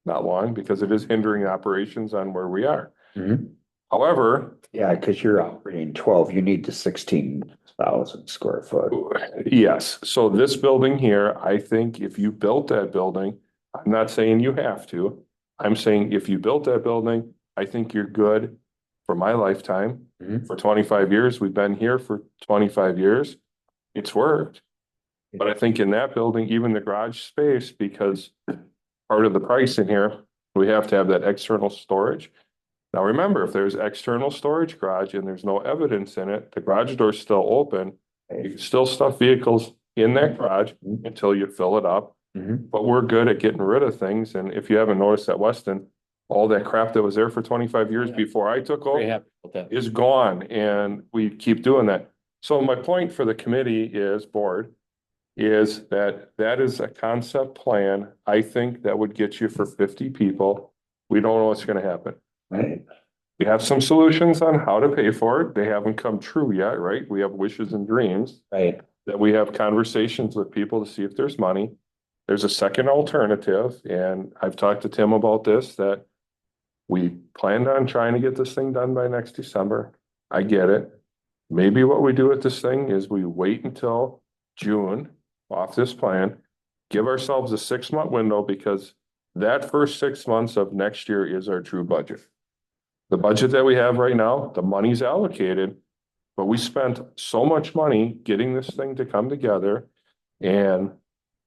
Not long, because it is hindering operations on where we are. Mhm. However, Yeah, because you're operating 12, you need the 16,000 square foot. yes, so this building here, I think if you built that building, I'm not saying you have to. I'm saying if you built that building, I think you're good for my lifetime. Mhm. For 25 years, we've been here for 25 years. It's worked. But I think in that building, even the garage space, because part of the price in here, we have to have that external storage. Now, remember, if there's external storage garage and there's no evidence in it, the garage door's still open. You can still stuff vehicles in that garage until you fill it up. Mhm. But we're good at getting rid of things. And if you haven't noticed at Weston, all that crap that was there for 25 years before I took Very over happy with that. is gone, and we keep doing that. So my point for the committee is, board, is that is a concept plan. I think that would get you for 50 people. We don't know what's gonna happen. Right. We have some solutions on how to pay for it. They haven't come true yet, right? We have wishes and dreams Right. that we have conversations with people to see if there's money. There's a second alternative, and I've talked to Tim about this, that we planned on trying to get this thing done by next December. I get it. Maybe what we do with this thing is we wait until June off this plan, give ourselves a 6-month window, because that first 6 months of next year is our true budget. The budget that we have right now, the money's allocated, but we spent so much money getting this thing to come together and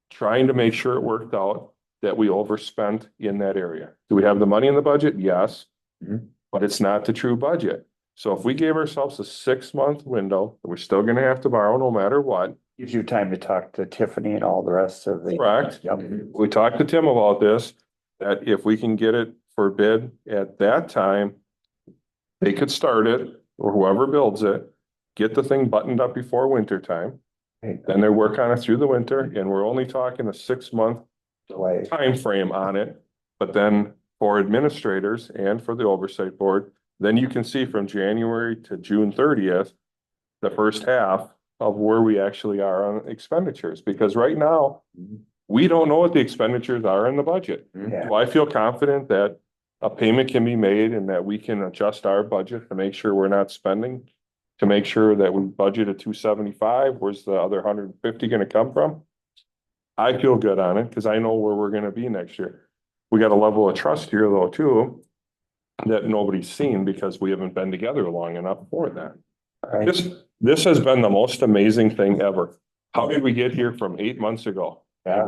trying to make sure it worked out, that we overspent in that area. Do we have the money in the budget? Yes. Mhm. But it's not the true budget. So if we gave ourselves a 6-month window, we're still gonna have to borrow no matter what. Gives you time to talk to Tiffany and all the rest of the. Correct. Yep. We talked to Tim about this, that if we can get it for bid at that time, they could start it, or whoever builds it, get the thing buttoned up before winter time. Then they work on it through the winter, and we're only talking a 6-month Delay. time frame on it. But then for administrators and for the oversight board, then you can see from January to June 30th, the first half of where we actually are on expenditures, because right now, we don't know what the expenditures are in the budget. Yeah. So I feel confident that a payment can be made and that we can adjust our budget to make sure we're not spending, to make sure that we budgeted 275. Where's the other 150 gonna come from? I feel good on it because I know where we're gonna be next year. We got a level of trust here though too, that nobody's seen, because we haven't been together long enough for that. This has been the most amazing thing ever. How did we get here from 8 months ago? Yeah, I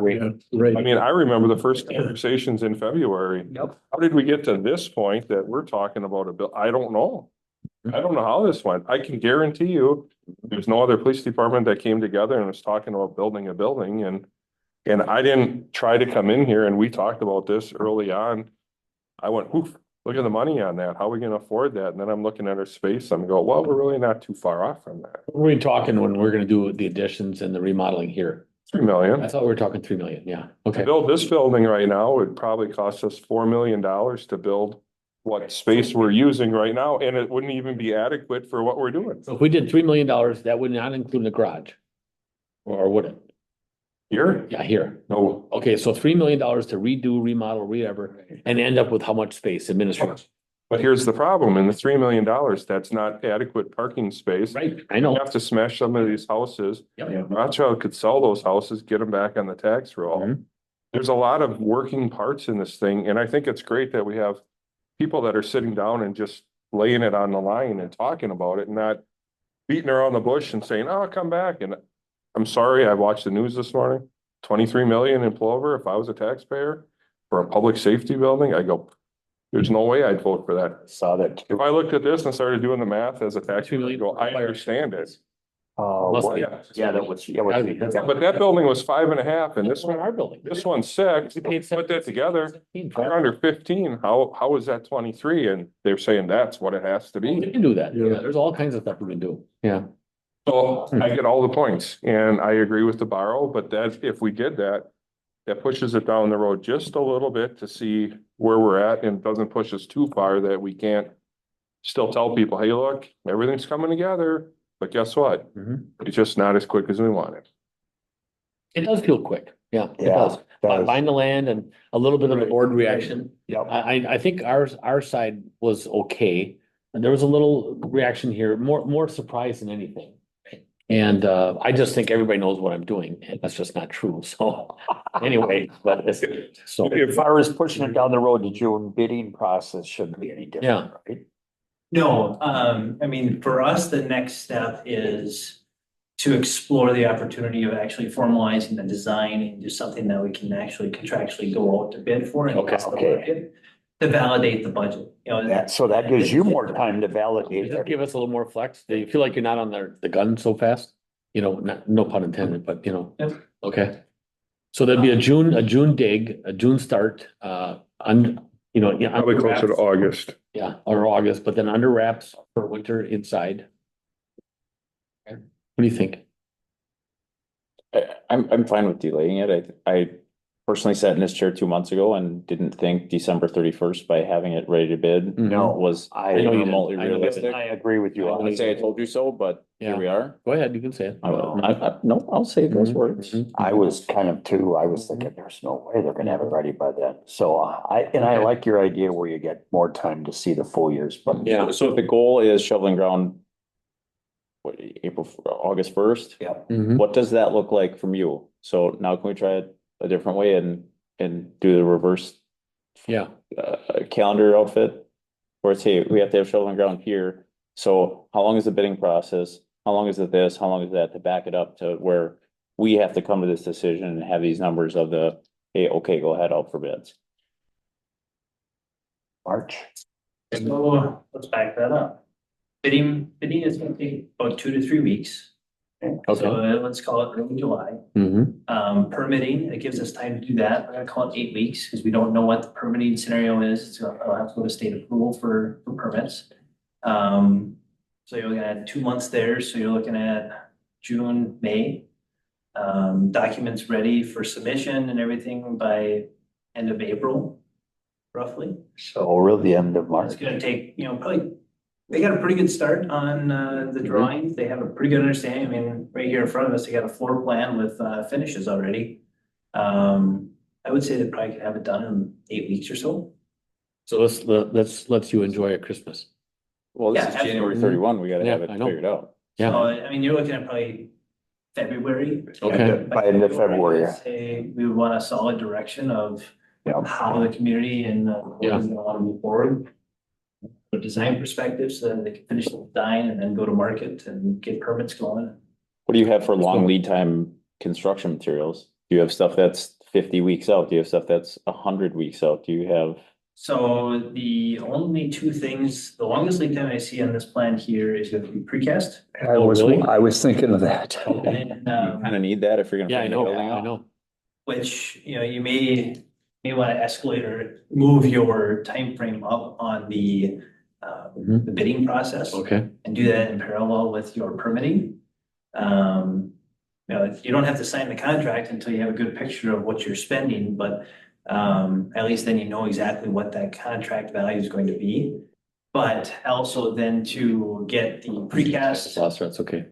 right. mean, I remember the first conversations in February. Yep. How did we get to this point that we're talking about a bill? I don't know. I don't know how this went. I can guarantee you, there's no other police department that came together and was talking about building a building and I didn't try to come in here and we talked about this early on. I went, oof, look at the money on that. How are we gonna afford that? And then I'm looking at our space. I'm going, well, we're really not too far off from that. What were we talking when we're gonna do the additions and the remodeling here? 3 million. I thought we were talking 3 million. Yeah, To okay. build this building right now would probably cost us $4 million to build what space we're using right now, and it wouldn't even be adequate for what we're doing. So if we did $3 million, that would not include the garage. Or would it? Here? Yeah, here. No, Okay, so $3 million to redo, remodel, whatever, and end up with how much space administrative? but here's the problem. In the $3 million, that's not adequate parking space. Right, I You know. have to smash some of these houses. Yep. Rothschild could sell those houses, get them back on the tax roll. Mhm. There's a lot of working parts in this thing, and I think it's great that we have people that are sitting down and just laying it on the line and talking about it, and not beating around the bush and saying, oh, come back. And I'm sorry, I watched the news this morning, 23 million in Plover. If I was a taxpayer for a public safety building, I go, there's no way I'd vote for that. Saw that. If I looked at this and started doing the math as a taxpayer, 3 I million. go, I understand it. Must be. Yeah, that was, yeah. Yeah, but that building was 5.5 and this one, our building. this one's 6. We paid Put that together, 17. we're under 15. How is that 23? And they're saying that's what it has to We be. can do that. Yeah. Yeah, there's all kinds of stuff we can do. Yeah. So I get all the points and I agree with the borrow, but that, if we did that, that pushes it down the road just a little bit to see where we're at and doesn't push us too far that we can't still tell people, hey, look, everything's coming together, but guess what? Mhm. It's just not as quick as we wanted. It does feel quick. Yeah, it Yeah, does. does. Buying the land and a little bit of the board reaction. Yep. I think our side was okay. And there was a little reaction here, more surprise than anything. And I just think everybody knows what I'm doing, and that's just not true. So anyway, but it's so, As far as pushing it down the road, the June bidding process shouldn't be any different, right? No, I mean, for us, the next step is to explore the opportunity of actually formalizing the design into something that we can actually contractually go out to bid for and test the Okay. market to validate the budget, you know. That, so that gives you more time to does validate it it. give us a little more flex? Do you feel like you're not on the gun so fast? You know, no pun intended, but you know, Yep. okay. So there'd be a June dig, a June start, you know. Yeah, Probably closer to August. Yeah, or August, but then under wraps for winter inside. Okay. What do you think? I'm fine with delaying it. I personally sat in this chair 2 months ago and didn't think December 31st by having it ready to bid No, was I know you didn't. remotely I know you realistic. I agree with you. I wouldn't say I told you so, but here Yeah. we are. Go ahead, you can say it. No, I'll say those Mhm, words. mhm. I was kind of too, I was thinking, there's no way they're gonna have it ready by then. So I like your idea where you get more time to see the full years, but. Yeah. So if the goal is shoveling ground, what, August 1st? Yep. Mhm. What does that look like from you? So now can we try it a different way and do the reverse Yeah, calendar outfit? Where it's, hey, we have to have shoveling ground here. So how long is the bidding process? How long is it this? How long is that to back it up to where we have to come to this decision and have these numbers of the, hey, okay, go ahead out for bids. March. So let's back that up. Bidding is gonna take about 2 to 3 weeks. So okay. let's call it early July. Mhm. Permitting, it gives us time to do that. We're gonna call it 8 weeks because we don't know what the permitting scenario is. It's gonna, I'll have to go to state approval for permits. So you're looking at 2 months there. So you're looking at June, May. Documents ready for submission and everything by end of April, roughly. So really the end of It's March. gonna take, you know, probably, they got a pretty good start on the drawings. They have a pretty good understanding. I mean, right here in front of us, they got a floor plan with finishes already. I would say they probably could have it done in 8 weeks or so. So let's you enjoy a Christmas. Well, this Yeah, is January absolutely. 31. We gotta Yeah, have it I know. figured out. So, Yeah, I mean, you're looking at probably February. okay. By end of February, yeah. Say, we would want a solid direction of Yeah. how the community and Yeah. is gonna want to move forward. a design perspective, so that they can finish the design and then go to market and get permits going. What do you have for long lead time construction materials? Do you have stuff that's 50 weeks out? Do you have stuff that's 100 weeks out? Do you have? So the only two things, the longest lead time I see on this plan here is going to be precast. I was thinking of that. And then, Kind of need that if you're gonna. Yeah, I put the know, building I up? know. which, you may want to escalate or move your time frame up on the bidding process. Okay, And do that in parallel with your permitting. You don't have to sign the contract until you have a good picture of what you're spending, but at least then you know exactly what that contract value is going to be. But also then to get the precast that's okay.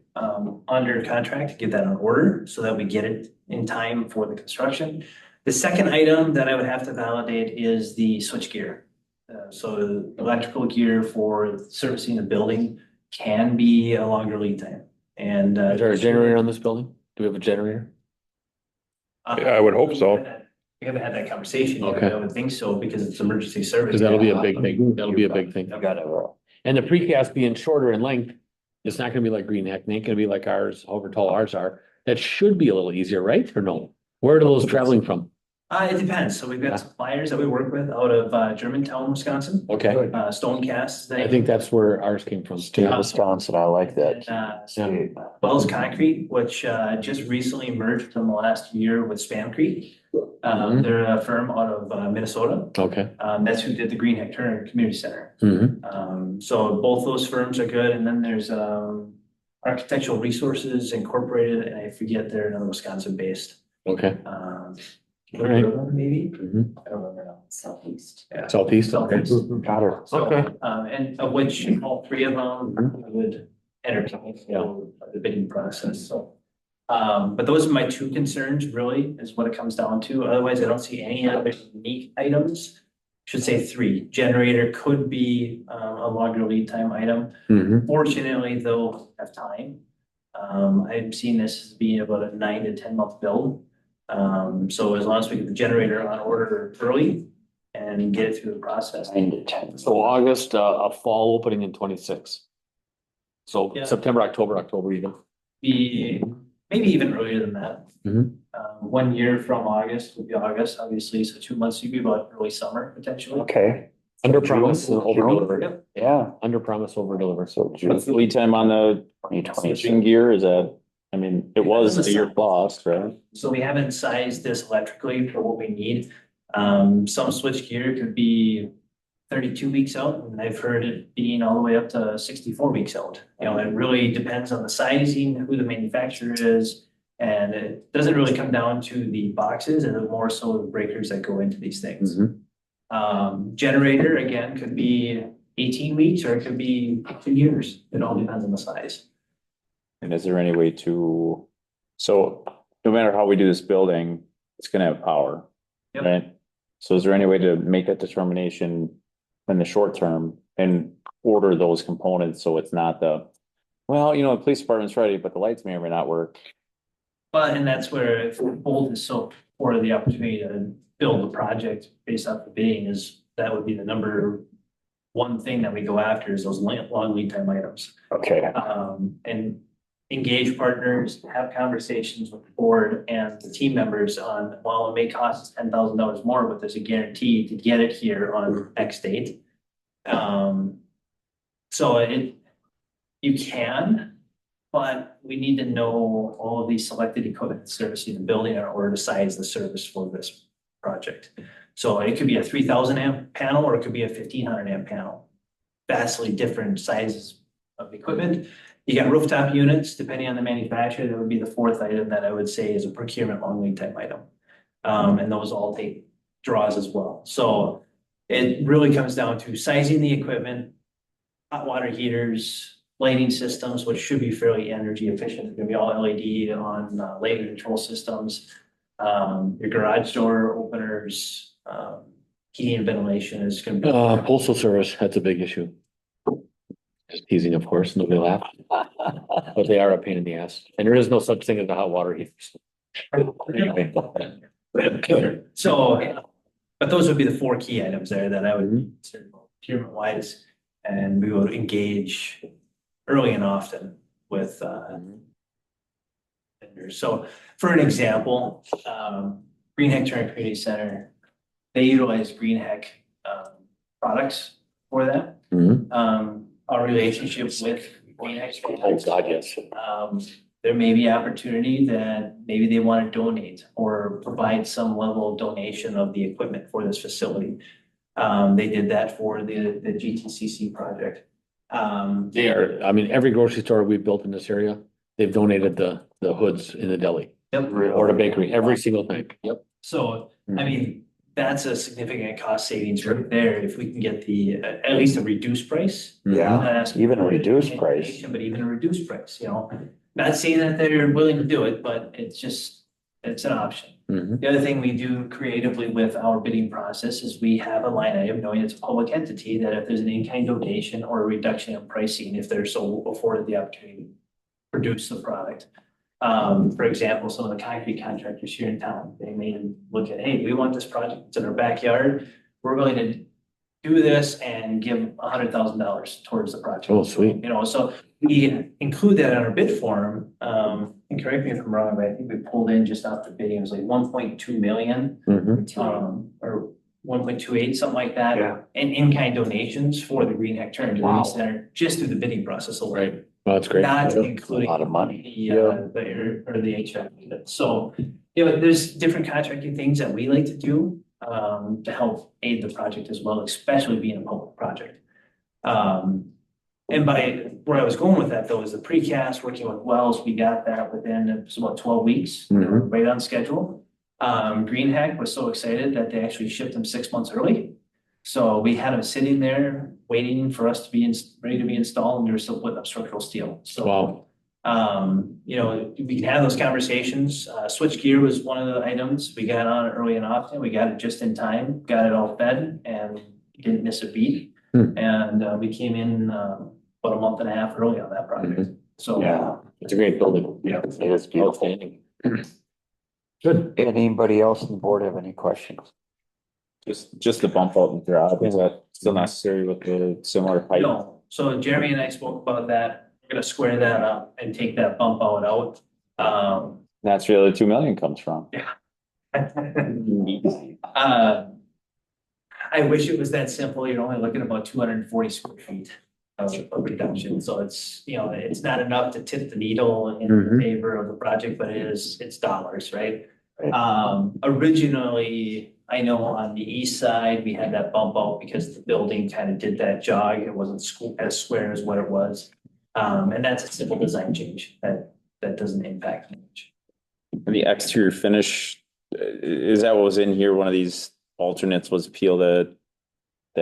under contract, to get that on order so that we get it in time for the construction. The second item that I would have to validate is the switchgear. So electrical gear for servicing the building can be a longer lead time. And Is there a generator on this building? Do we have a generator? Yeah, I would hope so. We haven't had that conversation yet, Okay. but I would think so because it's emergency service. Because that'll be a big thing. That'll be a big thing. Got it. And the precast being shorter in length, it's not gonna be like Green Neck, it ain't gonna be like ours, however tall ours are. That should be a little easier, right? Or no? Where are those traveling from? It depends. So we've got suppliers that we work with out of Germantown, Wisconsin, Okay, Stone Cast. I think that's where ours came from. Wisconsin, I like that. And, Wells Concrete, which just recently merged in the last year with Spancrete. They're a firm out of Minnesota. Okay. That's who did the Green Hectare Community Center. So both those firms are good. And then there's Architectural Resources Incorporated, and I forget they're another Wisconsin based. Okay. Maybe? Mhm. I don't remember now. Southeast. Yeah. Southeast, okay. Got it. So, Okay. and of which all three of them would entertain, the bidding process, so. But those are my two concerns really, is what it comes down to. Otherwise, I don't see any other unique items. Should say three. Generator could be a longer lead time item. Mhm. Fortunately, they'll have time. I've seen this as being about a 9 to 10 month build. So as long as we get the generator on order early and get it through the process. 9 to 10. So August, a fall opening in 26. So Yeah. September, October even. Maybe even earlier than that. Mhm. 1 year from August would be August, obviously, so 2 months, you'd be about early summer potentially. Okay, Under promise, June? over deliver. Yep. yeah. Under promise, over deliver. So June What's the lead time on the 2026. switching gear? Is that, I mean, it was a year Depends plus, right? So we haven't sized this electrically for what we need. Some switch gear could be 32 weeks out, and I've heard it being all the way up to 64 weeks out. It really depends on the sizing, who the manufacturer is, and it doesn't really come down to the boxes, and more so the breakers that go into these things. Generator, again, could be 18 weeks, or it could be 2 years. It all depends on the size. And is there any way to, so no matter how we do this building, it's gonna have power, Yep. right? So is there any way to make that determination in the short term and order those components so it's not the, well, the police department's ready, but the lights may or may not work. But, and that's where Bolt is so for the opportunity to build a project based off the bidding is, that would be the number one thing that we go after is those long lead time items. Okay, And engage partners, have conversations with the board and the team members on, well, it may cost us $10,000 more, but there's a guarantee to get it here on X date. So you can, but we need to know all of these selected equipment servicing the building in order to size the service for this project. So it could be a 3,000 amp panel, or it could be a 1,500 amp panel. Vastly different sizes of equipment. You got rooftop units, depending on the manufacturer, that would be the fourth item that I would say is a procurement long lead time item. And those all take draws as well. So it really comes down to sizing the equipment, hot water heaters, lighting systems, which should be fairly energy efficient. They're gonna be all LED on lighting control systems. Your garage door openers, heating and ventilation is gonna be. Postal service, that's a big issue. Just teasing, of course, nobody laughed. But they are a pain in the ass, and there is no such thing as a hot water heater. Anyway. So, but those would be the four key items there that I would consider procurement wise. And we would engage early and often with vendors. So for an example, Green Heck Turner Community Center, they utilize Green Heck products for that. Our relationship with Green Heck. Oh, God, yes. There may be opportunity that maybe they want to donate or provide some level of donation of the equipment for this facility. They did that for the GTCC project. They are, I mean, every grocery store we've built in this area, they've donated the hoods in the deli Yep. or the bakery, every single thing. Yep. So, I mean, that's a significant cost savings right there. If we can get at least a reduced price. Yeah, Not asking even a for reduced donation, price. But even a reduced price, you know, not saying that they're willing to do it, but it's an option. The other thing we do creatively with our bidding process is we have a line item, knowing it's a public entity, that if there's an in-kind donation or a reduction in pricing, if they're so afforded the opportunity to produce the product. For example, some of the concrete contractors here in town, they may look at, hey, we want this project, it's in our backyard. We're willing to do this and give $100,000 towards the project. Oh, sweet. You know, so we include that in our bid form. And correct me if I'm wrong, but I think we pulled in just after bidding, it was like 1.2 million, or 1.28, something like that. Yeah. And in-kind donations for the Green Heck Turner Community Center, just through the bidding process alone. Right. Well, that's great. Not Yeah. including. A lot of money. The air or the HVAC unit. So, you know, there's different contracting things that we like to do, to help aid the project as well, especially being a public project. And by where I was going with that though, is the precast, working with Wells, we got that within, it was about 12 weeks, right on schedule. Green Heck was so excited that they actually shipped them 6 months early. So we had them sitting there waiting for us to be ready to be installed, and we were still putting up structural steel. So, wow. you know, we can have those conversations. Switch gear was one of the items. We got on it early and often. We got it just in time, got it all fed, and didn't miss a beat. And we came in about a month and a half early on that project. So Yeah, It's a great building. Yeah. it is beautiful. Outstanding. Good. Anybody else on the board have any questions? Just the bump out in the garage, is that still necessary with the similar height? no, so Jeremy and I spoke about that. We're gonna square that up and take that bump out. That's where the 2 million comes from. I wish it was that simple. You're only looking at about 240 square feet of reduction. So it's, you know, it's not enough to tip the needle in favor of the project, but it's dollars, right? Originally, I know on the east side, we had that bump out because the building kind of did that jog. It wasn't as square as what it was. And that's a simple design change that doesn't impact much. And the exterior finish, is that what was in here? One of these alternates was peel that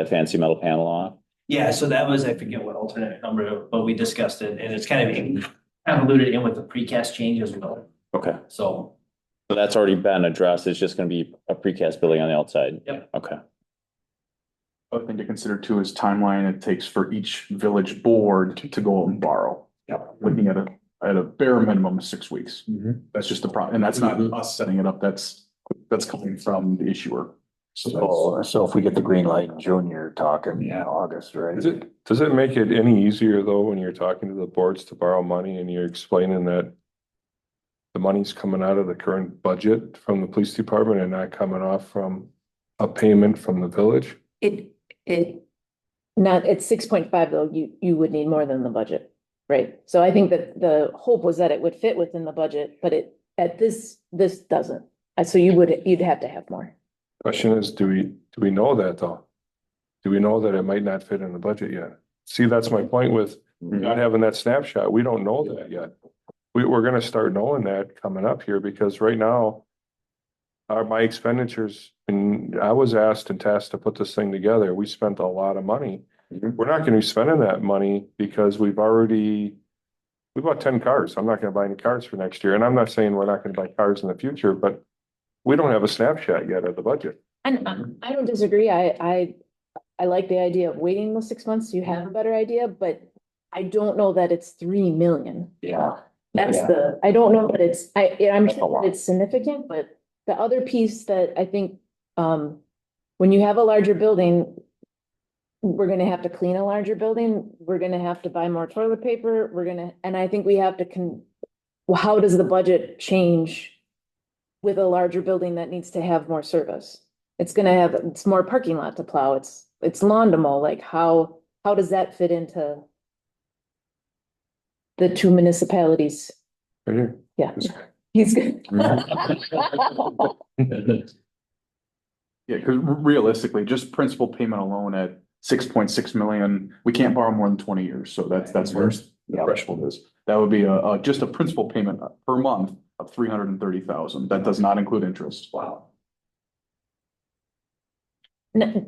fancy metal panel off? Yeah, so that was, I forget what alternate number, but we discussed it, and it's kind of convoluted in with the precast change as well. Okay. So that's already been addressed. It's just gonna be a precast building on the outside? Yep. Okay. Other thing to consider too is timeline it takes for each village board to go out and borrow. Looking at a bare minimum of 6 weeks. That's just the problem, and that's not us setting it up, that's coming from the issuer. So if we get the green light in June, you're talking August, right? Does it make it any easier though, when you're talking to the boards to borrow money and you're explaining that the money's coming out of the current budget from the police department and not coming off from a payment from the village? It's 6.5 though, you would need more than the budget, right? So I think that the hope was that it would fit within the budget, but this doesn't. So you'd have to have more. Question is, do we know that though? Do we know that it might not fit in the budget yet? See, that's my point with not having that snapshot. We don't know that yet. We're gonna start knowing that coming up here, because right now my expenditures, and I was asked and tasked to put this thing together. We spent a lot of money. We're not gonna be spending that money because we bought 10 cars. I'm not gonna buy any cars for next year. And I'm not saying we're not gonna buy cars in the future, but we don't have a snapshot yet of the budget. And I don't disagree. I like the idea of waiting those 6 months. You have a better idea, but I don't know that it's 3 million. Yeah. I don't know that I'm sure it's significant, but the other piece that I think, when you have a larger building, we're gonna have to clean a larger building, we're gonna have to buy more toilet paper, and I think we have to well, how does the budget change with a larger building that needs to have more service? It's more parking lot to plow, it's lawn to mow, like how does that fit into the two municipalities? Right here. Yeah, he's good. Yeah, because realistically, just principal payment alone at 6.6 million, we can't borrow more than 20 years, so that's where the threshold is. That would be just a principal payment per month of 330,000. That does not include interest. Wow. To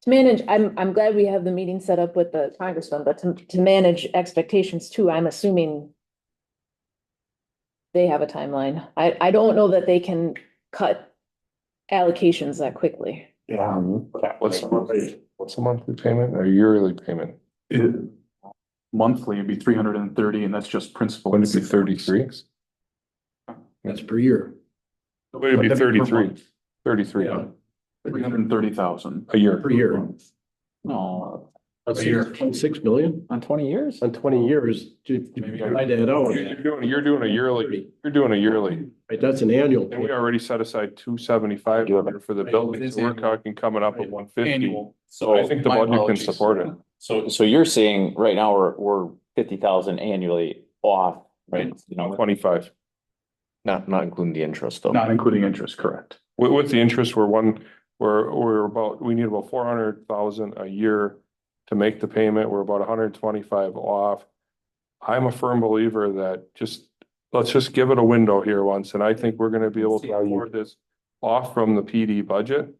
manage, I'm glad we have the meeting set up with the congressman, but to manage expectations too, I'm assuming they have a timeline. I don't know that they can cut allocations that quickly. Yeah. What's the monthly payment or yearly payment? Monthly, it'd be 330, and that's just principal. Wouldn't it be 33? That's per year. It'd be 33. 33 Yeah. 330,000 a year. Per year. No, That's 6 million on 20 years? on 20 years. Maybe I that out. You're doing a yearly. Right, that's an annual. And we already set aside 275 for the building, so we're talking coming up at 150. So I think the budget can support it. So you're saying right now we're 50,000 annually off, right? You know, 25. Not including the interest though. Not including interest, correct. With the interest, we need about 400,000 a year to make the payment. We're about 125 off. I'm a firm believer that let's just give it a window here once, and I think we're gonna be able to afford this off from the PD budget.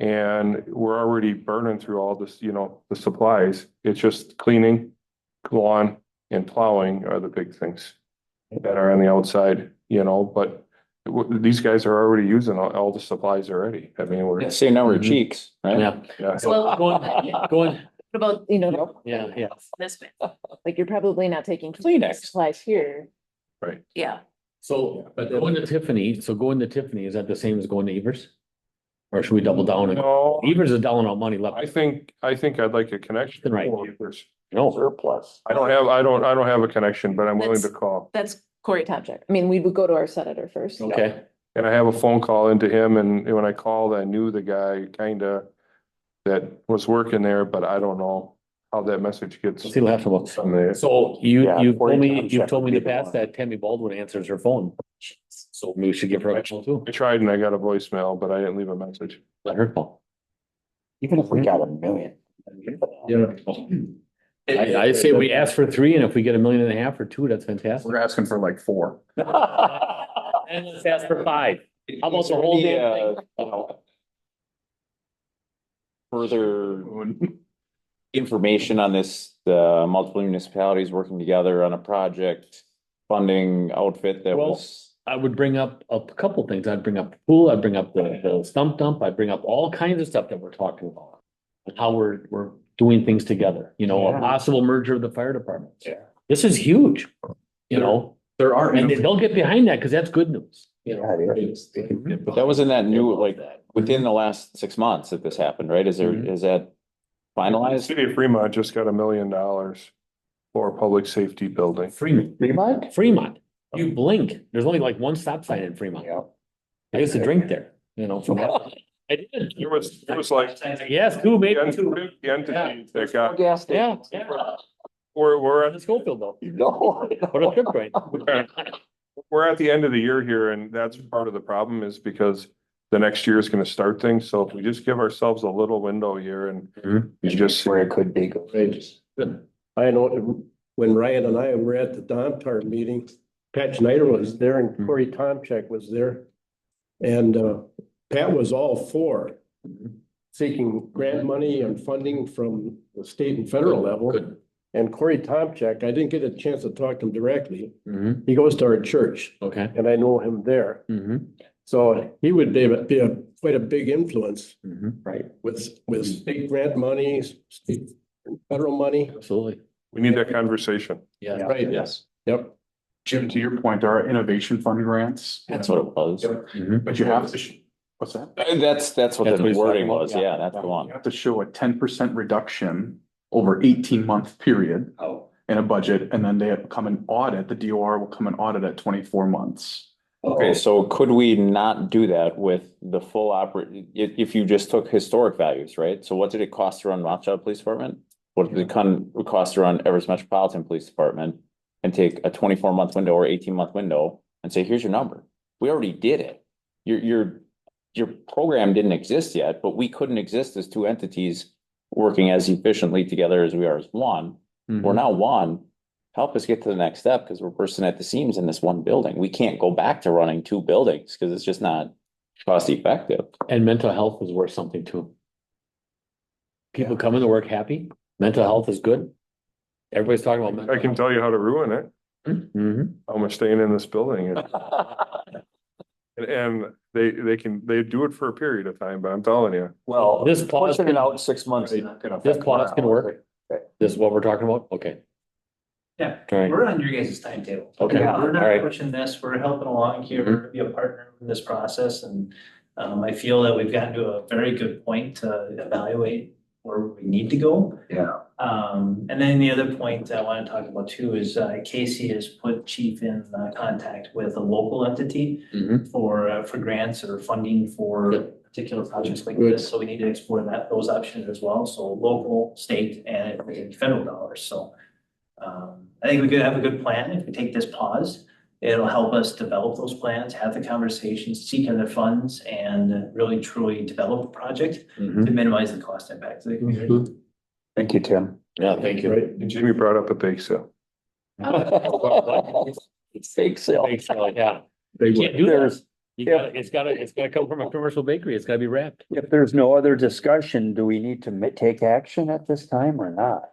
And we're already burning through all this, the supplies. It's just cleaning, lawn, and plowing are the big things that are on the outside, but these guys are already using all the supplies already. I mean, we're. same number of cheeks, right? Yeah. Well, Going, what about, yeah. this way, like you're probably not taking Kleenex. supplies here. Right. Yeah. So, but going to Tiffany, is that the same as going to Evers? Or should we double down? No, Evers is doubling out money left. I think I'd like a connection. Right. No surplus. I don't have a connection, but I'm willing to call. That's Corey Tomczyk. I mean, we would go to our senator first. Okay, And I have a phone call into him, and when I called, I knew the guy that was working there, but I don't know how that message gets. see, we'll have to look. from there. So Yeah, you've Corey told me in the Tomczyk past would be that Tammy Baldwin answers her phone. So maybe we should give her a call too. I tried and I got a voicemail, but I didn't leave a message. Let her call. Even if we got $1 million. Yeah. I say we ask for 3, and if we get $1.5 million or 2, that's fantastic. We're asking for like 4. And let's ask for 5. How about the whole damn thing? Further information on this, the multiple municipalities working together on a project funding outfit that Well, was. I would bring up a couple things. I'd bring up the pool, I'd bring up the stump dump, I'd bring up all kinds of stuff that we're talking about. And how we're doing things together, a possible merger of the fire departments. Yeah. This is huge, There are. and they'll get behind that because that's good news. But that was in that new, within the last 6 months that this happened, right? Is that The finalized? city of Fremont just got $1 million for a public safety building. Fremont. You blink, there's only like one stop sign in Fremont. Yeah. I used to drink there, from that. I did. It was like Yes, 2, maybe 2. the entity that got, Gas Yeah. we're at Let's go, Phil, though. No. What a trip, right? we're at the end of the year here, and that's part of the problem is because the next year is gonna start things. So if we just give ourselves a little window here and we just. Where it could be. I know when Ryan and I were at the Domtar meeting, Pat Schneider was there and Corey Tomczyk was there. And Pat was all for seeking grant money and funding from the state and federal level. Good. And Corey Tomczyk, I didn't get a chance to talk to him directly. Mhm. He goes to our church Okay. and I know him there. So he would be quite a big influence, Right. with state grant money, state and federal money. Absolutely. We need that conversation. Yeah. Right. Yes, Yep. Jim, to your point, there are innovation fund grants. that's what it was. Mhm. But you have to, What's that? That's what That's what the he's wording talking about, was. yeah. Yeah, that's the You one. have to show a 10% reduction over 18-month period Oh, in a budget, and then they have come and audit, the DOR will come and audit at 24 months. Okay, so could we not do that with the full if you just took historic values, right? So what did it cost to run Rothschild Police Department? What did it cost to run Everest Metropolitan Police Department? And take a 24-month window or 18-month window and say, here's your number. We already did it. Your program didn't exist yet, but we couldn't exist as two entities working as efficiently together as we are as one. We're now one. Help us get to the next step because we're bursting at the seams in this one building. We can't go back to running two buildings because it's just not cost effective. And mental health is worth something too. People coming to work happy, mental health is good. Everybody's talking about mental I can tell you how to ruin it. Mhm. How much staying in this building. And they do it for a period of time, but I'm telling you. Well, This pause pushing it can- out 6 months is not gonna This affect pause can morale. work. This is what we're talking about? Okay. yeah, Right. we're on your guys' timetable. Okay. We're All not right. pushing this, we're helping along here, we're gonna be a partner in this process, and I feel that we've gotten to a very good point to evaluate where we need to go. Yeah. And then the other point I want to talk about too is Casey has put Chief in contact with a local entity Mhm. for grants or funding for Good. particular projects like Good. this. So we need to explore those options as well. So local, state, and federal dollars. So I think we could have a good plan if we take this pause. It'll help us develop those plans, have the conversations, seek other funds, and really truly develop a project Mhm. to minimize the cost impact to the community. Thank you, Tim. Yeah, thank you. Right, and Jimmy brought up a bake sale. It's fake sale. Thanks, Charlie. Yeah. They You can't do that. There's, It's gotta come from a commercial bakery. It's gotta be wrapped. if there's no other discussion, do we need to take action at this time or not?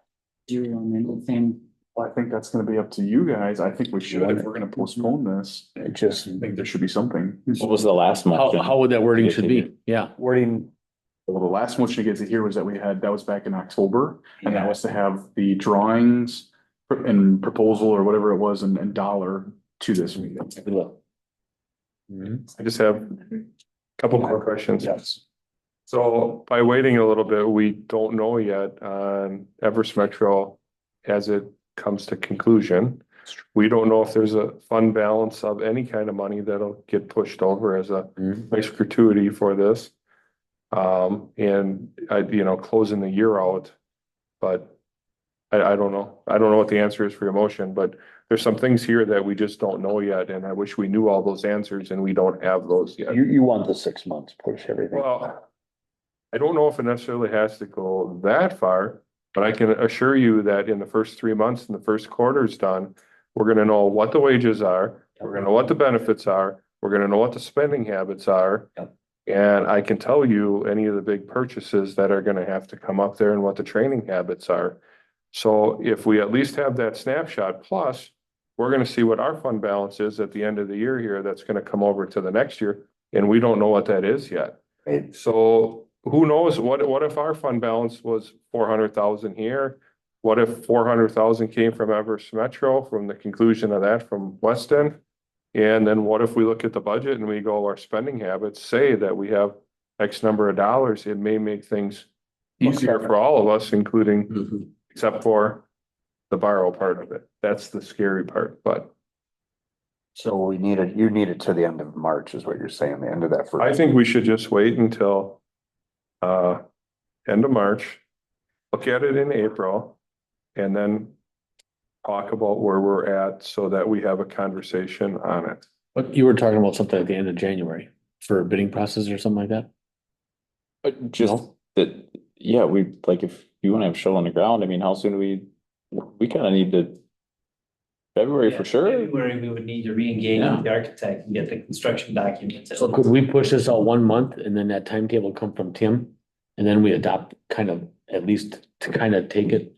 Do you want anything? Well, I think that's gonna be up to you guys. I think we should, if we're gonna postpone this, It just I think there should be something. What was the last motion? How would that wording should be? Yeah. wording, Well, the last motion to get to here was that that was back in October, and that was to have the drawings and proposal or whatever it was and dollar to this meeting. Mhm. I just have a couple more questions. yes. So by waiting a little bit, we don't know yet on Everest Metro as it comes to conclusion. We don't know if there's a fund balance of any kind of money that'll get pushed over as a Mhm. nice gratuity for this. And closing the year out, but I don't know. I don't know what the answer is for your motion, but there's some things here that we just don't know yet, and I wish we knew all those answers and we don't have those yet. You want the 6 months, push everything. Well, I don't know if it necessarily has to go that far, but I can assure you that in the first 3 months and the first quarter's done, we're gonna know what the wages are, we're gonna know what the benefits are, we're gonna know what the spending habits are. Yep. And I can tell you any of the big purchases that are gonna have to come up there and what the training habits are. So if we at least have that snapshot, plus we're gonna see what our fund balance is at the end of the year here, that's gonna come over to the next year, and we don't know what that is yet. Right. So who knows, what if our fund balance was 400,000 here? What if 400,000 came from Everest Metro, from the conclusion of that from Weston? And then what if we look at the budget and we go, our spending habits say that we have X number of dollars, it may make things easier for all of us, including, Mhm. except for the borrow part of it. That's the scary part, but So you need it to the end of March is what you're saying, the end of that first. I think we should just wait until end of March, look at it in April, and then talk about where we're at so that we have a conversation on it. But you were talking about something at the end of January for a bidding process or something like that? But just No? that, yeah, if you wanna have shovel on the ground, I mean, how soon do we kinda need to. February Yeah, for sure? February, we would need to re-engage Yeah. with the architect and get the construction documents. So could we push this out 1 month and then that timetable come from Tim? And then we adopt kind of, at least to kind of take it,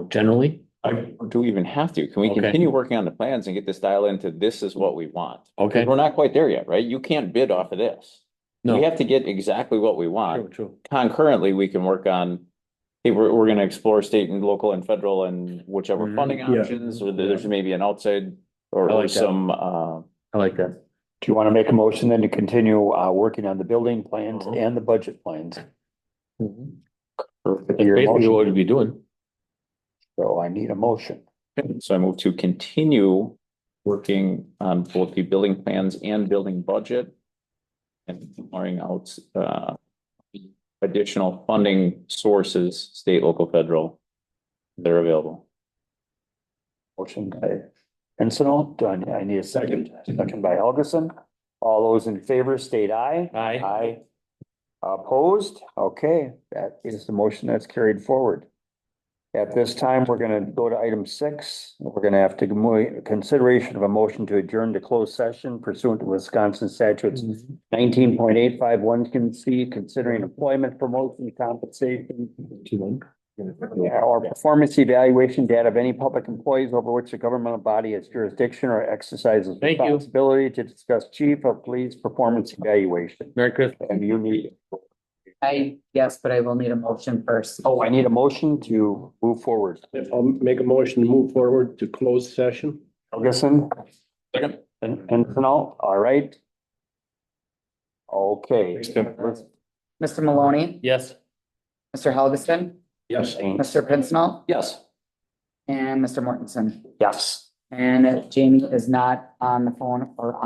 generally? Or do we even have to? Can we Okay. continue working on the plans and get this dial into this is what we want? Okay. We're not quite there yet, right? You can't bid off of this. We No, have to get exactly what we true, want. true. Concurrently, we can work on, hey, we're gonna explore state and local and federal and whichever Mhm. funding Yeah. options, or there's maybe an outside I or like that. some, I like that. Do you want to make a motion then to continue working on the building plans and the budget plans? That's basically what we'd be doing. So I need a motion. So I move to continue working on both the building plans and building budget. And exploring out additional funding sources, state, local, federal, they're available. Motion by Pincinel. I need a second. Second by Helgeson. All those in favor state aye. Aye. Aye. Opposed? Okay, that is the motion that's carried forward. At this time, we're gonna go to item 6. We're gonna have to move consideration of a motion to adjourn to closed session pursuant to Wisconsin statutes 19.851 C, considering employment, promotion, compensation, or performance evaluation data of any public employees over which the governmental body has jurisdiction or exercises Thank you. responsibility to discuss chief of police performance evaluation. Merry Christmas. And you need, Yes, but I will need a motion first. oh, I need a motion to move forward. I'll make a motion to move forward to closed session. Ferguson Second. and Pincinel, all right. Okay. Thanks, Tim. Mr. Maloney, Yes. Mr. Helgeson, Yes. Mr. Pincinel, Yes. and Mr. Mortensen. Yes. And Jamie is not on the phone or on.